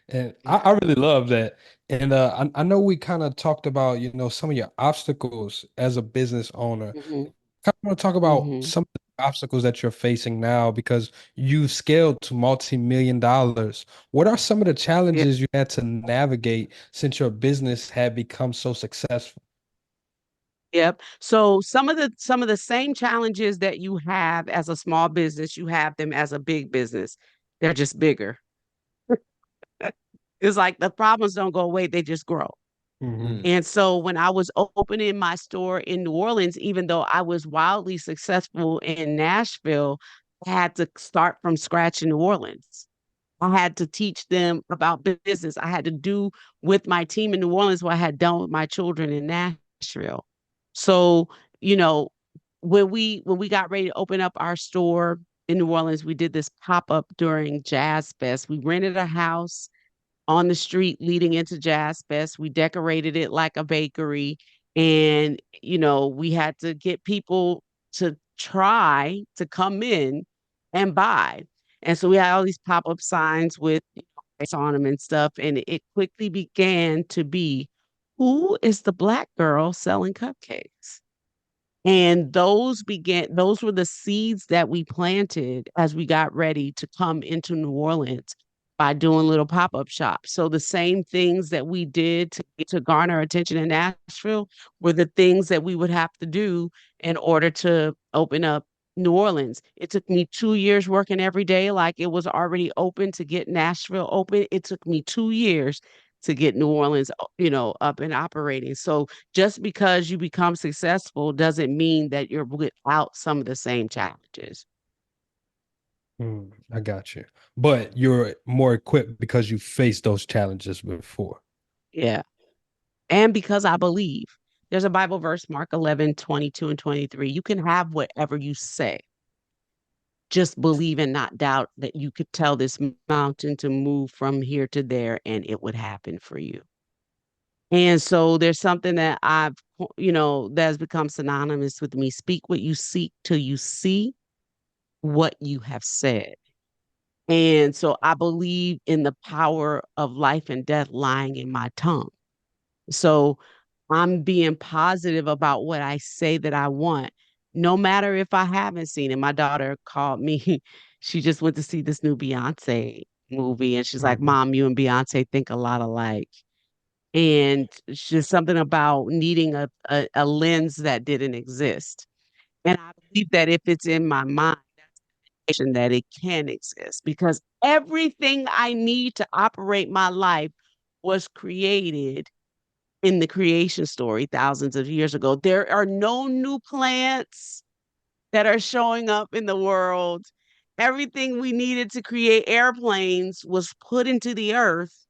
And I really love that. And I know we kind of talked about, some of your obstacles as a business owner. Hmm. Kind of want to talk about Hmm. some of the obstacles that you're facing now because you scaled to multi-million dollars. What are some of the Yeah. challenges you had to navigate since your business had become so successful? Yep. So some of the same challenges that you have as a small business, you have them as a big business. They're just bigger. It's like the problems don't go away, they just grow. Hmm. And so when I was opening my store in New Orleans, even though I was wildly successful in Nashville, I had to start from scratch in New Orleans. I had to teach them about business. I had to do with my team in New Orleans what I had done with my children in Nashville. So, you know, when we got ready to open up our store in New Orleans, we did this pop-up during Jazz Fest. We rented a house on the street leading into Jazz Fest. We decorated it like a bakery. And, we had to get people to try to come in and buy. And so we had all these pop-up signs with price on them and stuff. And it quickly began to be, who is the Black girl selling cupcakes? And those were the seeds that we planted as we got ready to come into New Orleans by doing little pop-up shops. So the same things that we did to garner attention in Nashville were the things that we would have to do in order to open up New Orleans. It took me 2 years working every day like it was already open to get Nashville open. It took me 2 years to get New Orleans, up and operating. So just because you become successful doesn't mean that you're without some of the same challenges. I got you. But you're more equipped because you faced those challenges before. Yeah. And because I believe there's a Bible verse, Mark 11:22 and 23. You can have whatever you say. Just believe and not doubt that you could tell this mountain to move from here to there and it would happen for you. And so there's something that that's become synonymous with me. Speak what you seek till you see what you have said. And so I believe in the power of life and death lying in my tongue. So I'm being positive about what I say that I want, no matter if I haven't seen it. My daughter called me. She just went to see this new Beyonce movie, and she's like, Mhm. "Mom, you and Beyonce think a lot alike." And it's just something about needing a lens that didn't exist. And I believe that if it's in my mind, that it can exist because everything I need to operate my life was created in the creation story thousands of years ago. There are no new plants that are showing up in the world. Everything we needed to create airplanes was put into the earth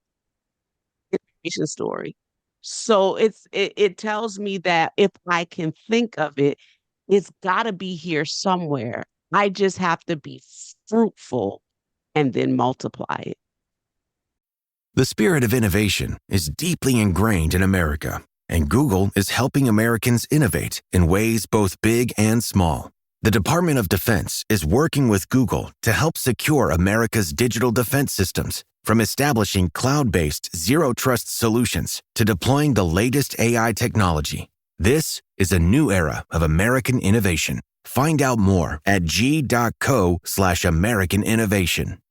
in the creation story. So it tells me that if I can think of it, it's got to be here somewhere. I just have to be fruitful and then multiply it. The spirit of innovation is deeply ingrained in America, and Google is helping Americans innovate in ways both big and small. The Department of Defense is working with Google to help secure America's digital defense systems, from establishing cloud-based zero-trust solutions to deploying the latest AI technology. This is a new era of American innovation. Find out more at g.co/American innovation.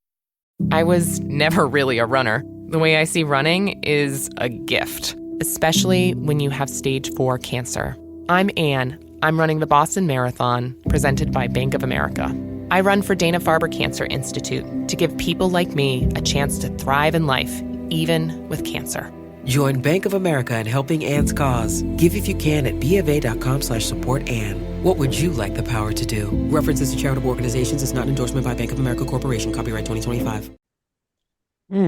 I was never really a runner. The way I see running is a gift, especially when you have stage 4 cancer. I'm Anne. I'm running the Boston Marathon, presented by Bank of America. I run for Dana-Farber Cancer Institute to give people like me a chance to thrive in life, even with cancer. Join Bank of America in helping Anne's cause. Give if you can at BofA.com/supportAnn. What would you like the power to do? References to charitable organizations is not an endorsement by Bank of America Corporation. Copyright 2025.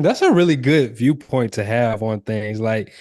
That's a really good viewpoint to have on things. Like,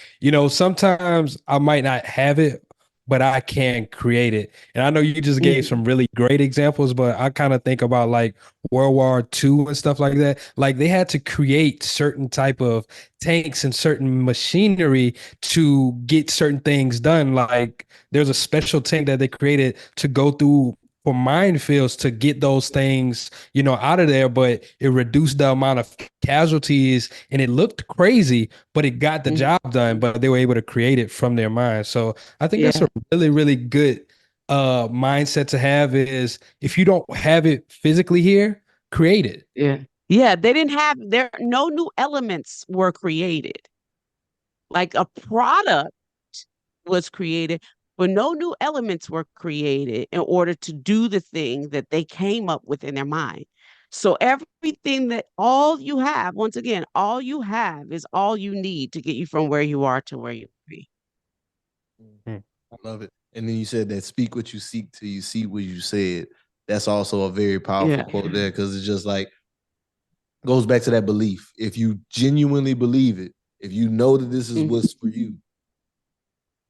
sometimes I might not have it, but I can create it. And I know you just gave some really great examples, but I kind of think about like World War II and stuff like that. Like they had to create certain type of tanks and certain machinery to get certain things done. Like there's a special tank that they created to go through for minefields to get those things, out of there, but it reduced the amount of casualties and it looked crazy, but it got the job done, but they were able to create it from their mind. So I think that's a really, really good mindset to have is if you don't have it physically here, create it. Yeah. Yeah. They didn't have no new elements were created. Like a product was created, but no new elements were created in order to do the thing that they came up with in their mind. So everything that all you have, once again, all you have is all you need to get you from where you are to where you be. I love it. And then you said that speak what you seek till you see what you said. That's also a very powerful quote there because it's just like, goes back to that belief. If you genuinely believe it, if you know that this is what's for you,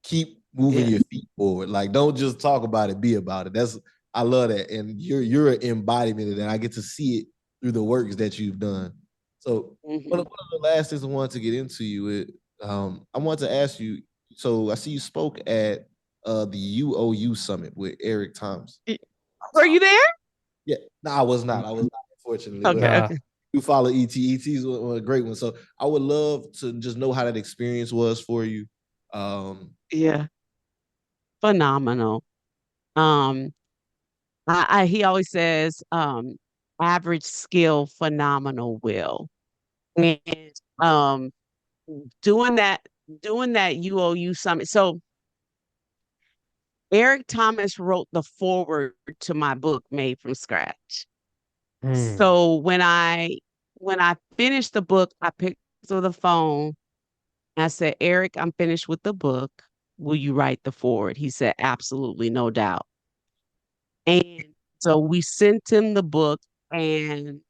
keep moving your feet forward. Like, don't just talk about it, be about it. I love that. And you're an embodiment of that. I get to see it through the works that you've done. So one of the last things I wanted to get into you, I wanted to ask you, so I see you spoke at the UOU Summit with Eric Thomas. Were you there? Yeah. No, I was not, unfortunately. Okay. You follow ET. ET's a great one. So I would love to just know how that experience was for you. Phenomenal. He always says, average skill, phenomenal will. And doing that UOU summit. So Eric Thomas wrote the foreword to my book, Made from Scratch. So when I finished the book, I picked up the phone. I said, Eric, I'm finished with the book. Will you write the foreword? He said, absolutely, no doubt. And so we sent him the book and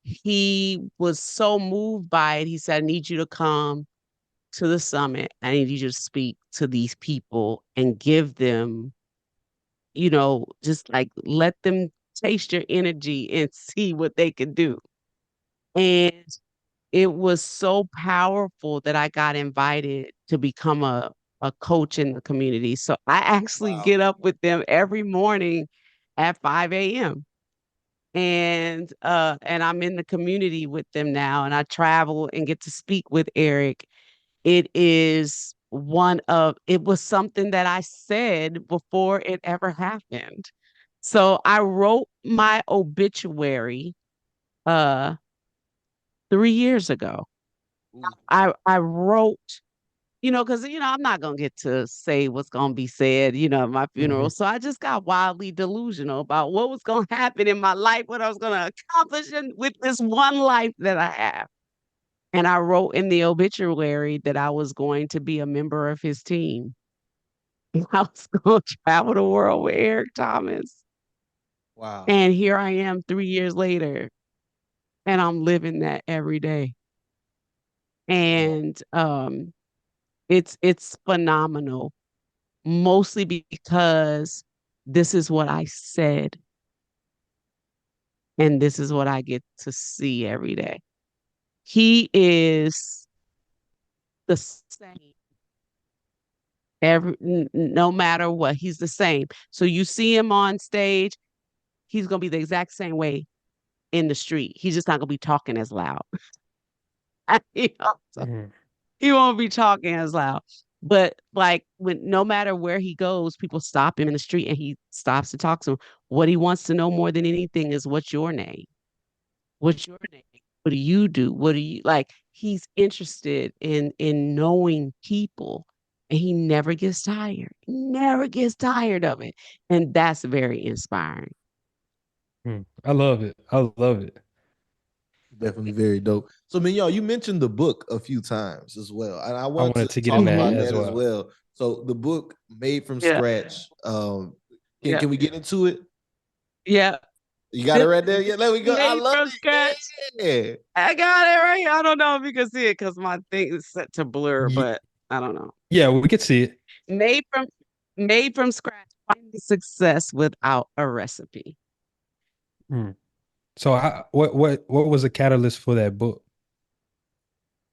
he was so moved by it. He said, I need you to come to the summit. I need you to speak to these people and give them, just like let them taste your energy and see what they can do. And it was so powerful that I got invited to become a coach in the community. So I actually get up with them every morning at 5 a.m. And I'm in the community with them now, and I travel and get to speak with Eric. It was something that I said before it ever happened. So I wrote my obituary 3 years ago. I wrote, because I'm not gonna get to say what's gonna be said, at my funeral. So I just got wildly delusional about what was gonna happen in my life, what I was gonna accomplish with this one life that I have. And I wrote in the obituary that I was going to be a member of his team. I was going to travel the world with Eric Thomas. Wow. And here I am 3 years later, and I'm living that every day. And it's phenomenal, mostly because this is what I said, and this is what I get to see every day. He is the same. No matter what, he's the same. So you see him on stage, he's gonna be the exact same way in the street. He's just not gonna be talking as loud. He won't be talking as loud. But like no matter where he goes, people stop him in the street and he stops to talk to them. What he wants to know more than anything is, what's your name? What's your name? What do you do? What do you like? He's interested in knowing people. and he never gets tired. Never gets tired of it. And that's very inspiring. I love it. I love it. Definitely very dope. So, Mignon, you mentioned the book a few times as well, and I I want wanted to to get in talk that about as that as well. well. So, the book Made from Yeah. Scratch. Yeah. Can we get into it? Yeah. You got it right there. Yeah, there we go. I Made love from it. scratch. Yeah. I got it right. I don't know if you can see it because my thing is set to blur, Ye- but I don't know. Yeah, we could see it. Made from scratch. Finding success without a recipe. So what was the catalyst for that book?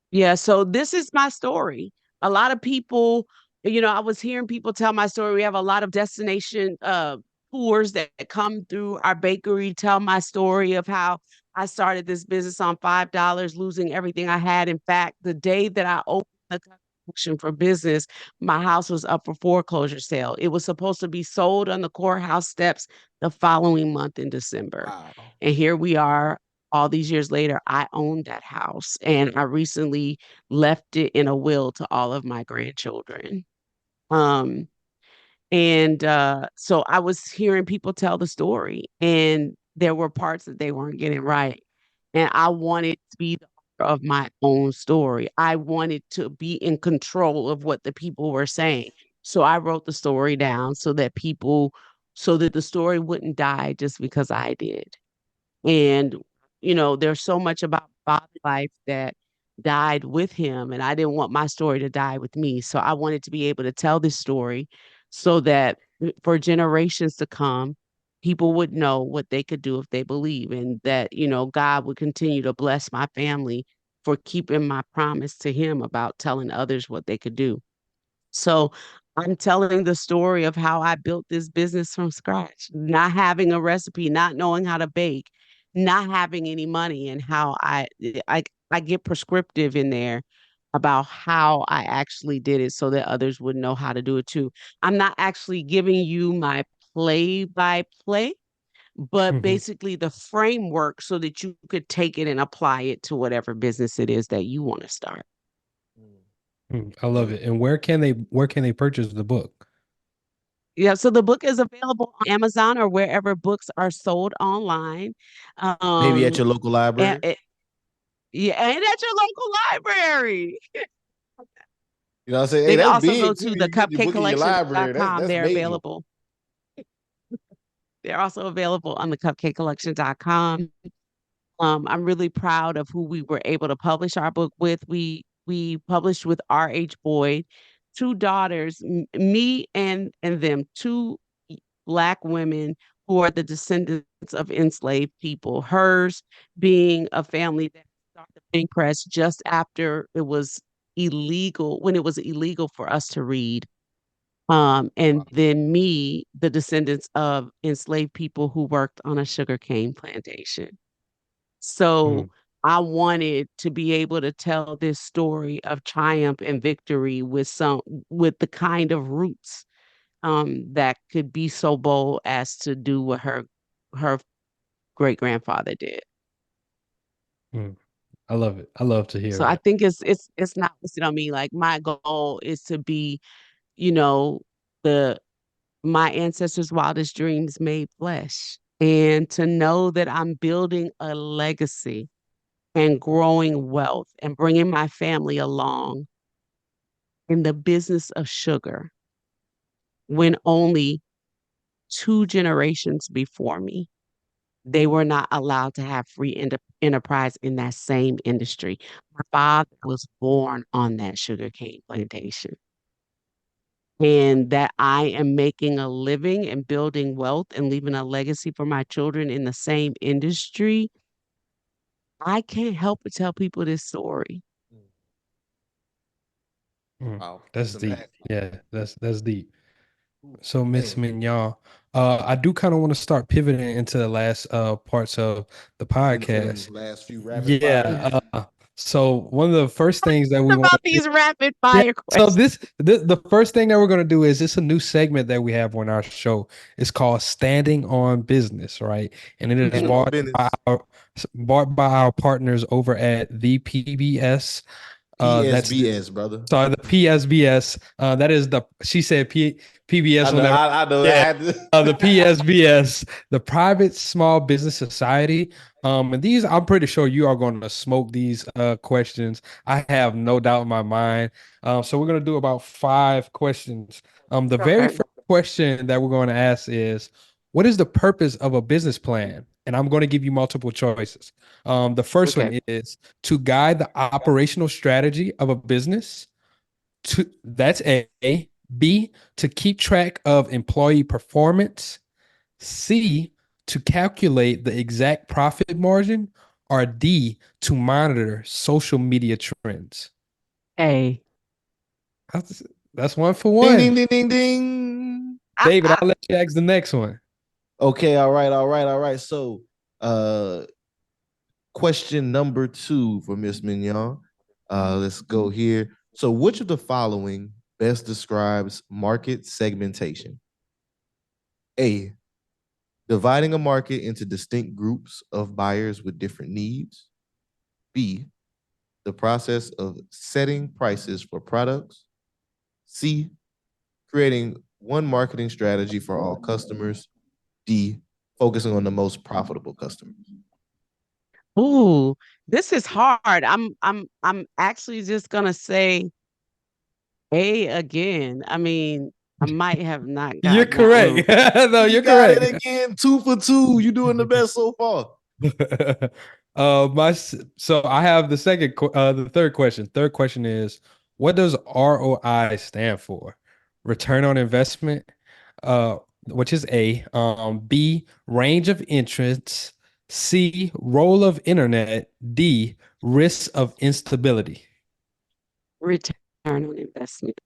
Yeah, so this is my story. A lot of people, I was hearing people tell my story. We have a lot of destination tours that come through our bakery, tell my story of how I started this business on $5, losing everything I had. In fact, the day that I opened the collection for business, my house was up for foreclosure sale. It was supposed to be sold on the courthouse steps the following month in December. Wow. And here we are all these years later. I own that house, and I recently left it in a will to all of my grandchildren. Um, so I was hearing people tell the story, and there were parts that they weren't getting right. And I wanted to be the author of my own story. I wanted to be in control of what the people were saying. So I wrote the story down so that the story wouldn't die just because I did. And, there's so much about Bob's life that died with him, and I didn't want my story to die with me. So I wanted to be able to tell this story so that for generations to come, people would know what they could do if they believe, and that, God would continue to bless my family for keeping my promise to him about telling others what they could do. So I'm telling the story of how I built this business from scratch, not having a recipe, not knowing how to bake, not having any money, and how I get prescriptive in there about how I actually did it so that others would know how to do it too. I'm not actually giving you my play by play, but basically the framework so that you could take it and apply it to whatever business it is that you want to start. I love it. And where can they purchase the book? Yeah, so the book is available on Amazon or wherever books are sold online. Maybe at your local library. And at your local library. You know what I'm saying? They Hey, can that's also go big. to You get your book in your library. thecupcakecollection.com. That's They're major. available. They're also available on the cupcakecollection.com. I'm really proud of who we were able to publish our book with. We published with R.H. Boyd, two daughters, me and them, two Black women who are the descendants of enslaved people. Hers being a family that started the printing press just after it was illegal, when it was illegal for us to read. And then me, the descendants of enslaved people who worked on a sugarcane plantation. So I wanted to be able to tell this story of triumph and victory with the kind of roots that could be so bold as to do what her great grandfather did. I love it. I love to hear So I it. think it's not wasted on me. Like my goal is to be, you know, the my ancestors' wildest dreams made flesh, and to know that I'm building a legacy and growing wealth and bringing my family along in the business of sugar when only two generations before me, they were not allowed to have free enterprise in that same industry. My father was born on that sugarcane plantation. And that I am making a living and building wealth and leaving a legacy for my children in the same industry. I can't help but tell people this story. Wow, That's that's deep. impactful. Yeah, that's deep. So Man, Miss Mignon, I do kind of want to start pivoting into the last parts of the get into them podcast. last few rapid fire. Yeah. So one of the first things that we want About to do. these rapid Yeah. fire So questions. the first thing that we're gonna do is it's a new segment that we have on our show. It's called Standing on Business, right? And it is Stand on business. bought by our partners over at the PBS. That's PSBS, brother. sorry, the PSBS. That is she said PBS I know. whenever. I know. Yeah. The PSBS, the Private Small Business Society. And these, I'm pretty sure you are going to smoke these questions. I have no doubt in my mind. So we're going to do about 5 questions. The very first question that we're going to ask is, what is the purpose of a business plan? And I'm going to give you multiple choices. The first one is to guide the operational strategy of a business. That's A. B, to keep track of employee performance. C, to calculate the exact profit margin. Or D, to monitor social media trends. A. That's 1 for 1. Ding, ding, ding, ding, ding. David, I'll let you ask the next one. Okay, all right. So, question number 2 for Miss Mignon. Let's go here. So, which of the following best describes market segmentation? A, dividing a market into distinct groups of buyers with different needs. B, the process of setting prices for products. C, creating one marketing strategy for all customers. D, focusing on the most profitable customers. Ooh, this is hard. I'm actually just gonna say A again. I mean, I might have not gotten You're correct. No, you're got correct. it again. 2 for 2. You're doing the best so far. So I have the third question. Third question is, what does ROI stand for? Return on investment, which is A. B, range of entrants. C, role of internet. D, risks of instability. return on investment.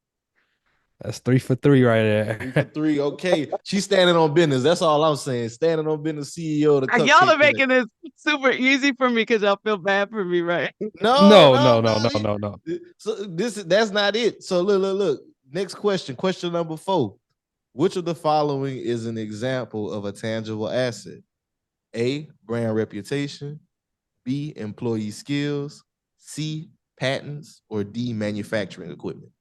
That's 3 for 3 right 3 for there. 3. Okay. She's standing on business. That's all I'm saying. Standing on business, CEO of the Cupcake Y'all are Collection. making this super easy for me because y'all feel bad for me, right? No. So that's not it. So look. Next question. Question number 4. Which of the following is an example of a tangible asset? A, brand reputation. B, employee skills. C, patents. Or D, manufacturing equipment.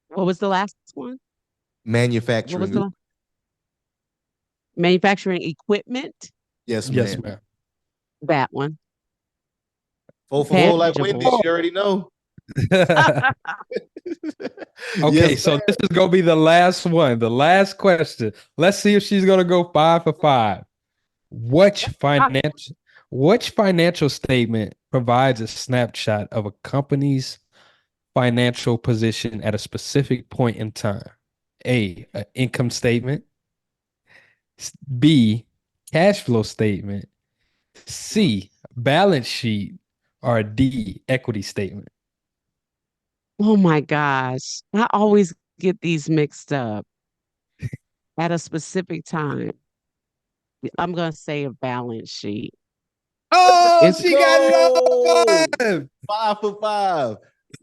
What was the last one? Manufacturing. Manufacturing equipment? Yes, Yes, ma'am. ma'am. That one. 4 for 4 like Tangible. Wendy. She already know. Okay, Yes, so this is gonna be the last one, the last question. Let's see if she's gonna go 5 for 5. Which financial statement provides a snapshot of a company's financial position at a specific point in time? A, an income statement. B, cash flow statement. C, balance sheet. Or D, equity statement. Oh my gosh. I always get these mixed up at a specific time. I'm going to say a balance sheet. Oh, she got it all. 5 for 5.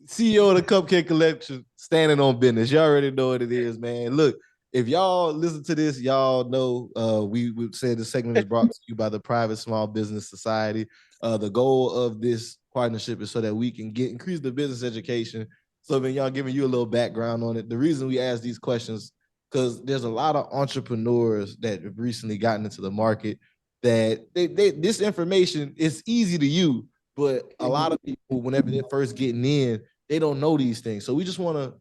CEO of the Cupcake Collection, standing on business. You already know what it is, man. Look, if y'all listen to this, y'all know we said the segment is brought to you by the Private Small Business Society. The goal of this partnership is so that we can increase the business education. So when y'all giving you a little background on it, the reason we ask these questions, because there's a lot of entrepreneurs that have recently gotten into the market that this information is easy to use, but a lot of people, whenever they're first getting in, they don't know these things. So we just want to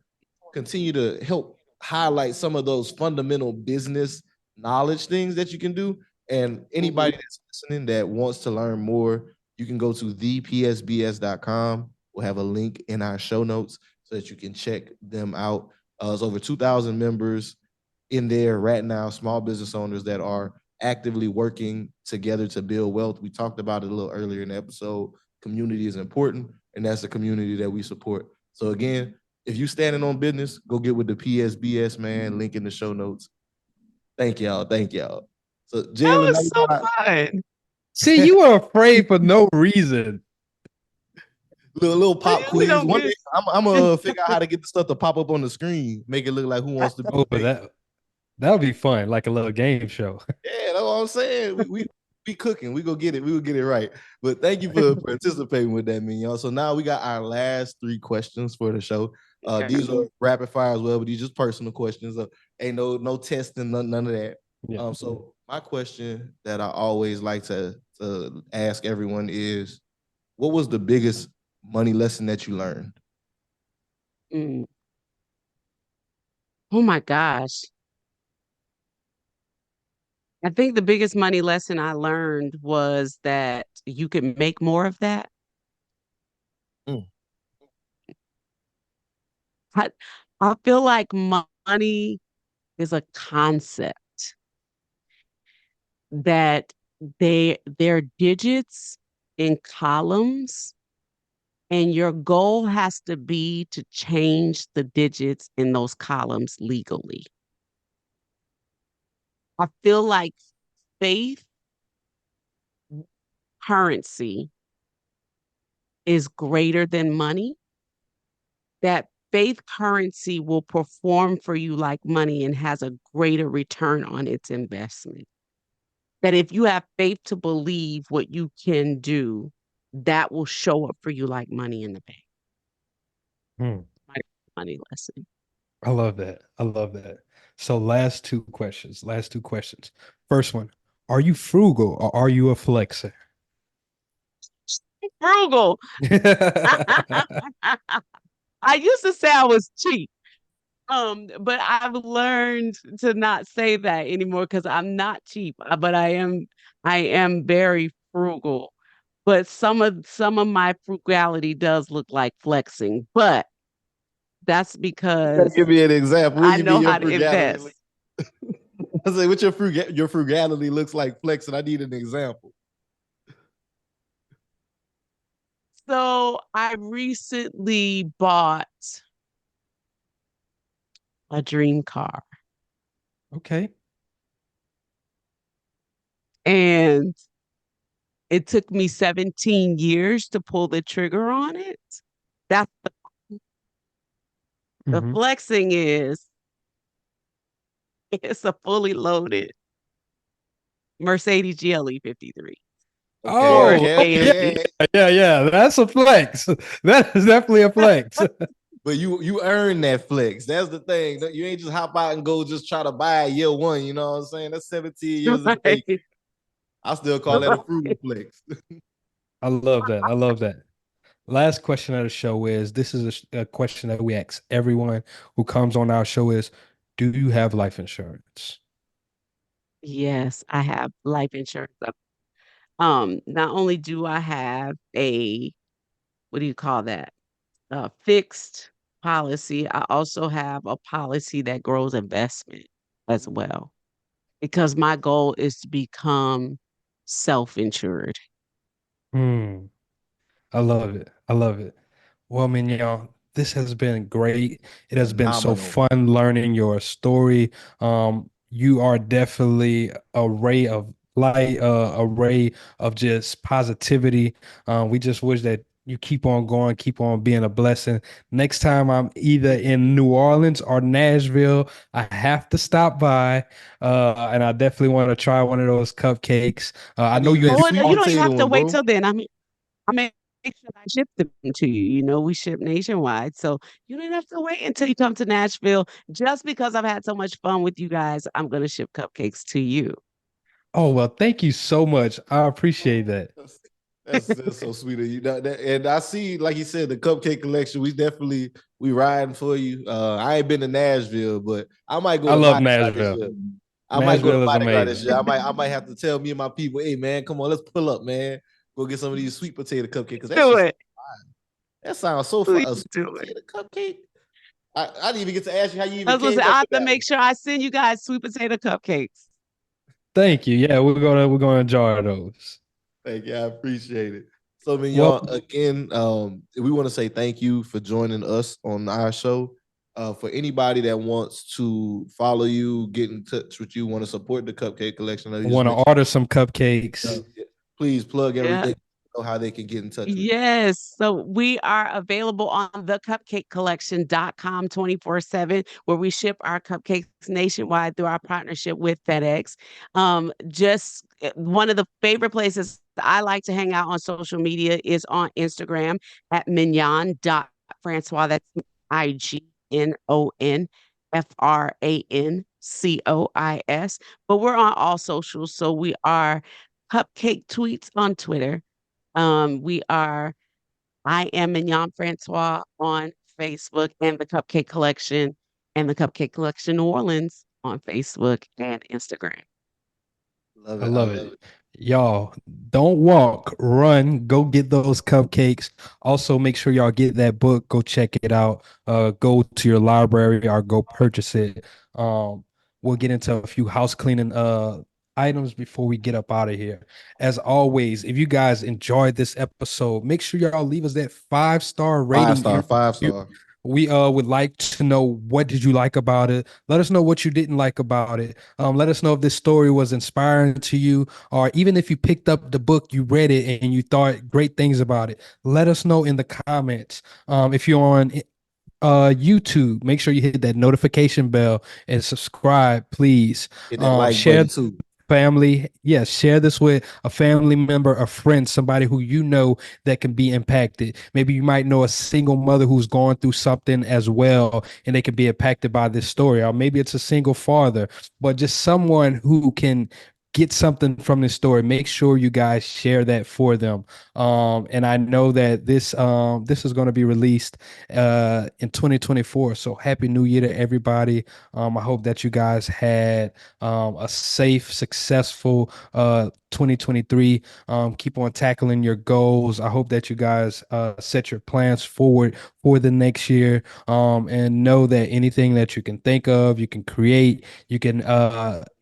continue to help highlight some of those fundamental business knowledge things that you can do. And anybody that's listening that wants to learn more, you can go to thepsbs.com. We'll have a link in our show notes so that you can check them out. There's over 2,000 members in there right now, small business owners that are actively working together to build wealth. We talked about it a little earlier in the episode. Community is important, and that's the community that we support. So again, if you standing on business, go get with the PSBS, man. Link in the show notes. Thank y'all. So Jalen, that was so fun. See, you were afraid for no reason. Little pop quiz. One day, I'm gonna figure out how to get the stuff to pop up on the screen, make it look like Who Wants to Be. But that would be fun, like a little game show. Yeah, that's what I'm saying. We we cooking. We go get it. We will get it right. But thank you for participating with that, Mignon. So now we got our last 3 questions for the show. Okay. These are rapid fire as well, but these just personal questions. Ain't no testing, none of that. Yeah. So my question that I always like to ask everyone is, what was the biggest money lesson that you learned? Oh my gosh. I think the biggest money lesson I learned was that you can make more of that. I feel like money is a concept that they're digits in columns, and your goal has to be to change the digits in those columns legally. I feel like faith currency is greater than money. That faith currency will perform for you like money and has a greater return on its investment. That if you have faith to believe what you can do, that will show up for you like money in the bank. Money lesson. I love that. I love that. So last two questions. First one, are you frugal or are you a flexer? Frugal. I used to say I was cheap. But I've learned to not say that anymore because I'm not cheap, but I am very frugal. But some of my frugality does look like flexing, but that's because Give me an example. I know how to invest. I say, what your frugality looks like flexing. I need an example. So I recently bought a dream car. Okay. And it took me 17 years to pull the trigger on it. That's the flexing is it's a fully loaded Mercedes GLE 53. Okay. Yeah. That's a flex. That is definitely a flex. But you earn that flex. That's the thing. You ain't just hop out and go just try to buy it year one. You know what I'm saying? That's 17 years of making. I still call that a frugal flex. I love that. Last question of the show is, this is a question that we ask everyone who comes on our show is, do you have life insurance? Yes, I have life insurance. Not only do I have a, what do you call that? A fixed policy, I also have a policy that grows investment as well, because my goal is to become self-insured. I love it. Well, Mignon, this has been great. It has been so fun learning your story. You are definitely a ray of light, a ray of just positivity. We just wish that you keep on going, keep on being a blessing. Next time I'm either in New Orleans or Nashville, I have to stop by. And I definitely want to try one of those cupcakes. I know you don't even have to wait till then. I make sure I ship them to you. You know, we ship nationwide. So you don't have to wait until you come to Nashville. Just because I've had so much fun with you guys, I'm going to ship cupcakes to you. Oh, well, thank you so much. I appreciate that. That's so sweet of you. And I see, like you said, the Cupcake Collection. We riding for you. I ain't been to Nashville, but I might go. I love Nashville. I might go to Mardi Gras this year. I might have to tell me and my people, hey man, come on, let's pull up, man. Go get some of these sweet potato cupcakes. That sounds so fun. A sweet potato cupcake. I didn't even get to ask you how you even came up. I have to make sure I send you guys sweet potato cupcakes. Thank you. Yeah, we're gonna enjoy those. Thank you. I appreciate it. So, Mignon, again, we want to say thank you for joining us on our show. For anybody that wants to follow you, get in touch with you, want to support the Cupcake Collection, want to order some cupcakes, please plug everything know how they can get in touch with you. Yes. So we are available on the cupcakecollection.com 24/7, where we ship our cupcakes nationwide through our partnership with FedEx. Just one of the favorite places I like to hang out on social media is on Instagram at Mignon.Francois. That's IGNON FRANCOIS. But we're on all socials. So we are Cupcake Tweets on Twitter. We are I am Mignon Francois on Facebook, and the Cupcake Collection and the Cupcake Collection New Orleans on Facebook and Instagram. Love I it. love it. Y'all, don't walk, run, go get those cupcakes. Also, make sure y'all get that book. Go check it out. Go to your library or go purchase it. We'll get into a few house cleaning items before we get up out of here. As always, if you guys enjoyed this episode, make sure y'all leave us that 5-star rating. 5-star. We would like to know, what did you like about it? Let us know what you didn't like about it. Let us know if this story was inspiring to you, or even if you picked up the book, you read it, and you thought great things about it. Let us know in the comments. If you're on YouTube, make sure you hit that notification bell and subscribe, please. Hit that like share button too. Family, yes, share this with a family member, a friend, somebody who you know that can be impacted. Maybe you might know a single mother who's going through something as well, and they can be impacted by this story. Or maybe it's a single father, but just someone who can get something from this story. Make sure you guys share that for them. And I know that this is going to be released in 2024. So happy New Year to everybody. I hope that you guys had a safe, successful 2023. Keep on tackling your goals. I hope that you guys set your plans forward for the next year, and know that anything that you can think of, you can create, you can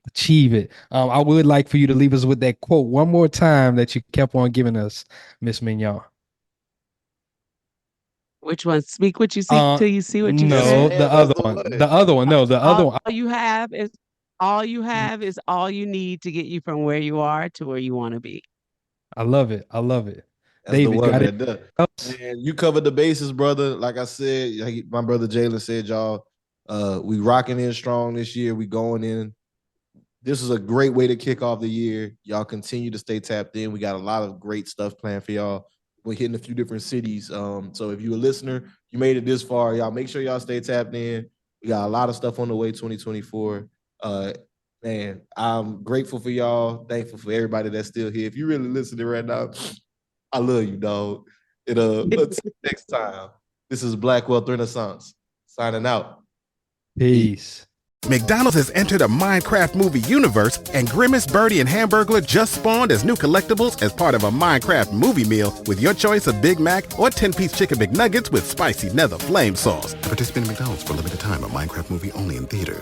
achieve it. I would like for you to leave us with that quote one more time that you kept on giving us, Miss Mignon. Which one? Speak what you see till you see what you no, say. the other one. The other one. No, the other one. All you have is all you need to get you from where you are to where you want to be. I love it. I love it. That's David, the one got that does. Man, you covered the bases, brother. Like I said, like my brother Jalen said, y'all, we rocking in strong this year. We going in. This is a great way to kick off the year. Y'all continue to stay tapped in. We got a lot of great stuff planned for y'all. We're hitting a few different cities. So if you're a listener, you made it this far, y'all make sure y'all stay tapped in. We got a lot of stuff on the way 2024. Man, I'm grateful for y'all. Thankful for everybody that's still here. If you're really listening right now, I love you, dog. Until next time, this is Black Wealth Renaissance signing out. Peace. McDonald's has entered a Minecraft movie universe, and Grimace, Birdie, and Hamburglar just spawned as new collectibles as part of a Minecraft movie meal with your choice of Big Mac or 10-piece chicken McNuggets with spicy nether flame sauce. Participate in McDonald's for a limited time. A Minecraft movie only in theaters.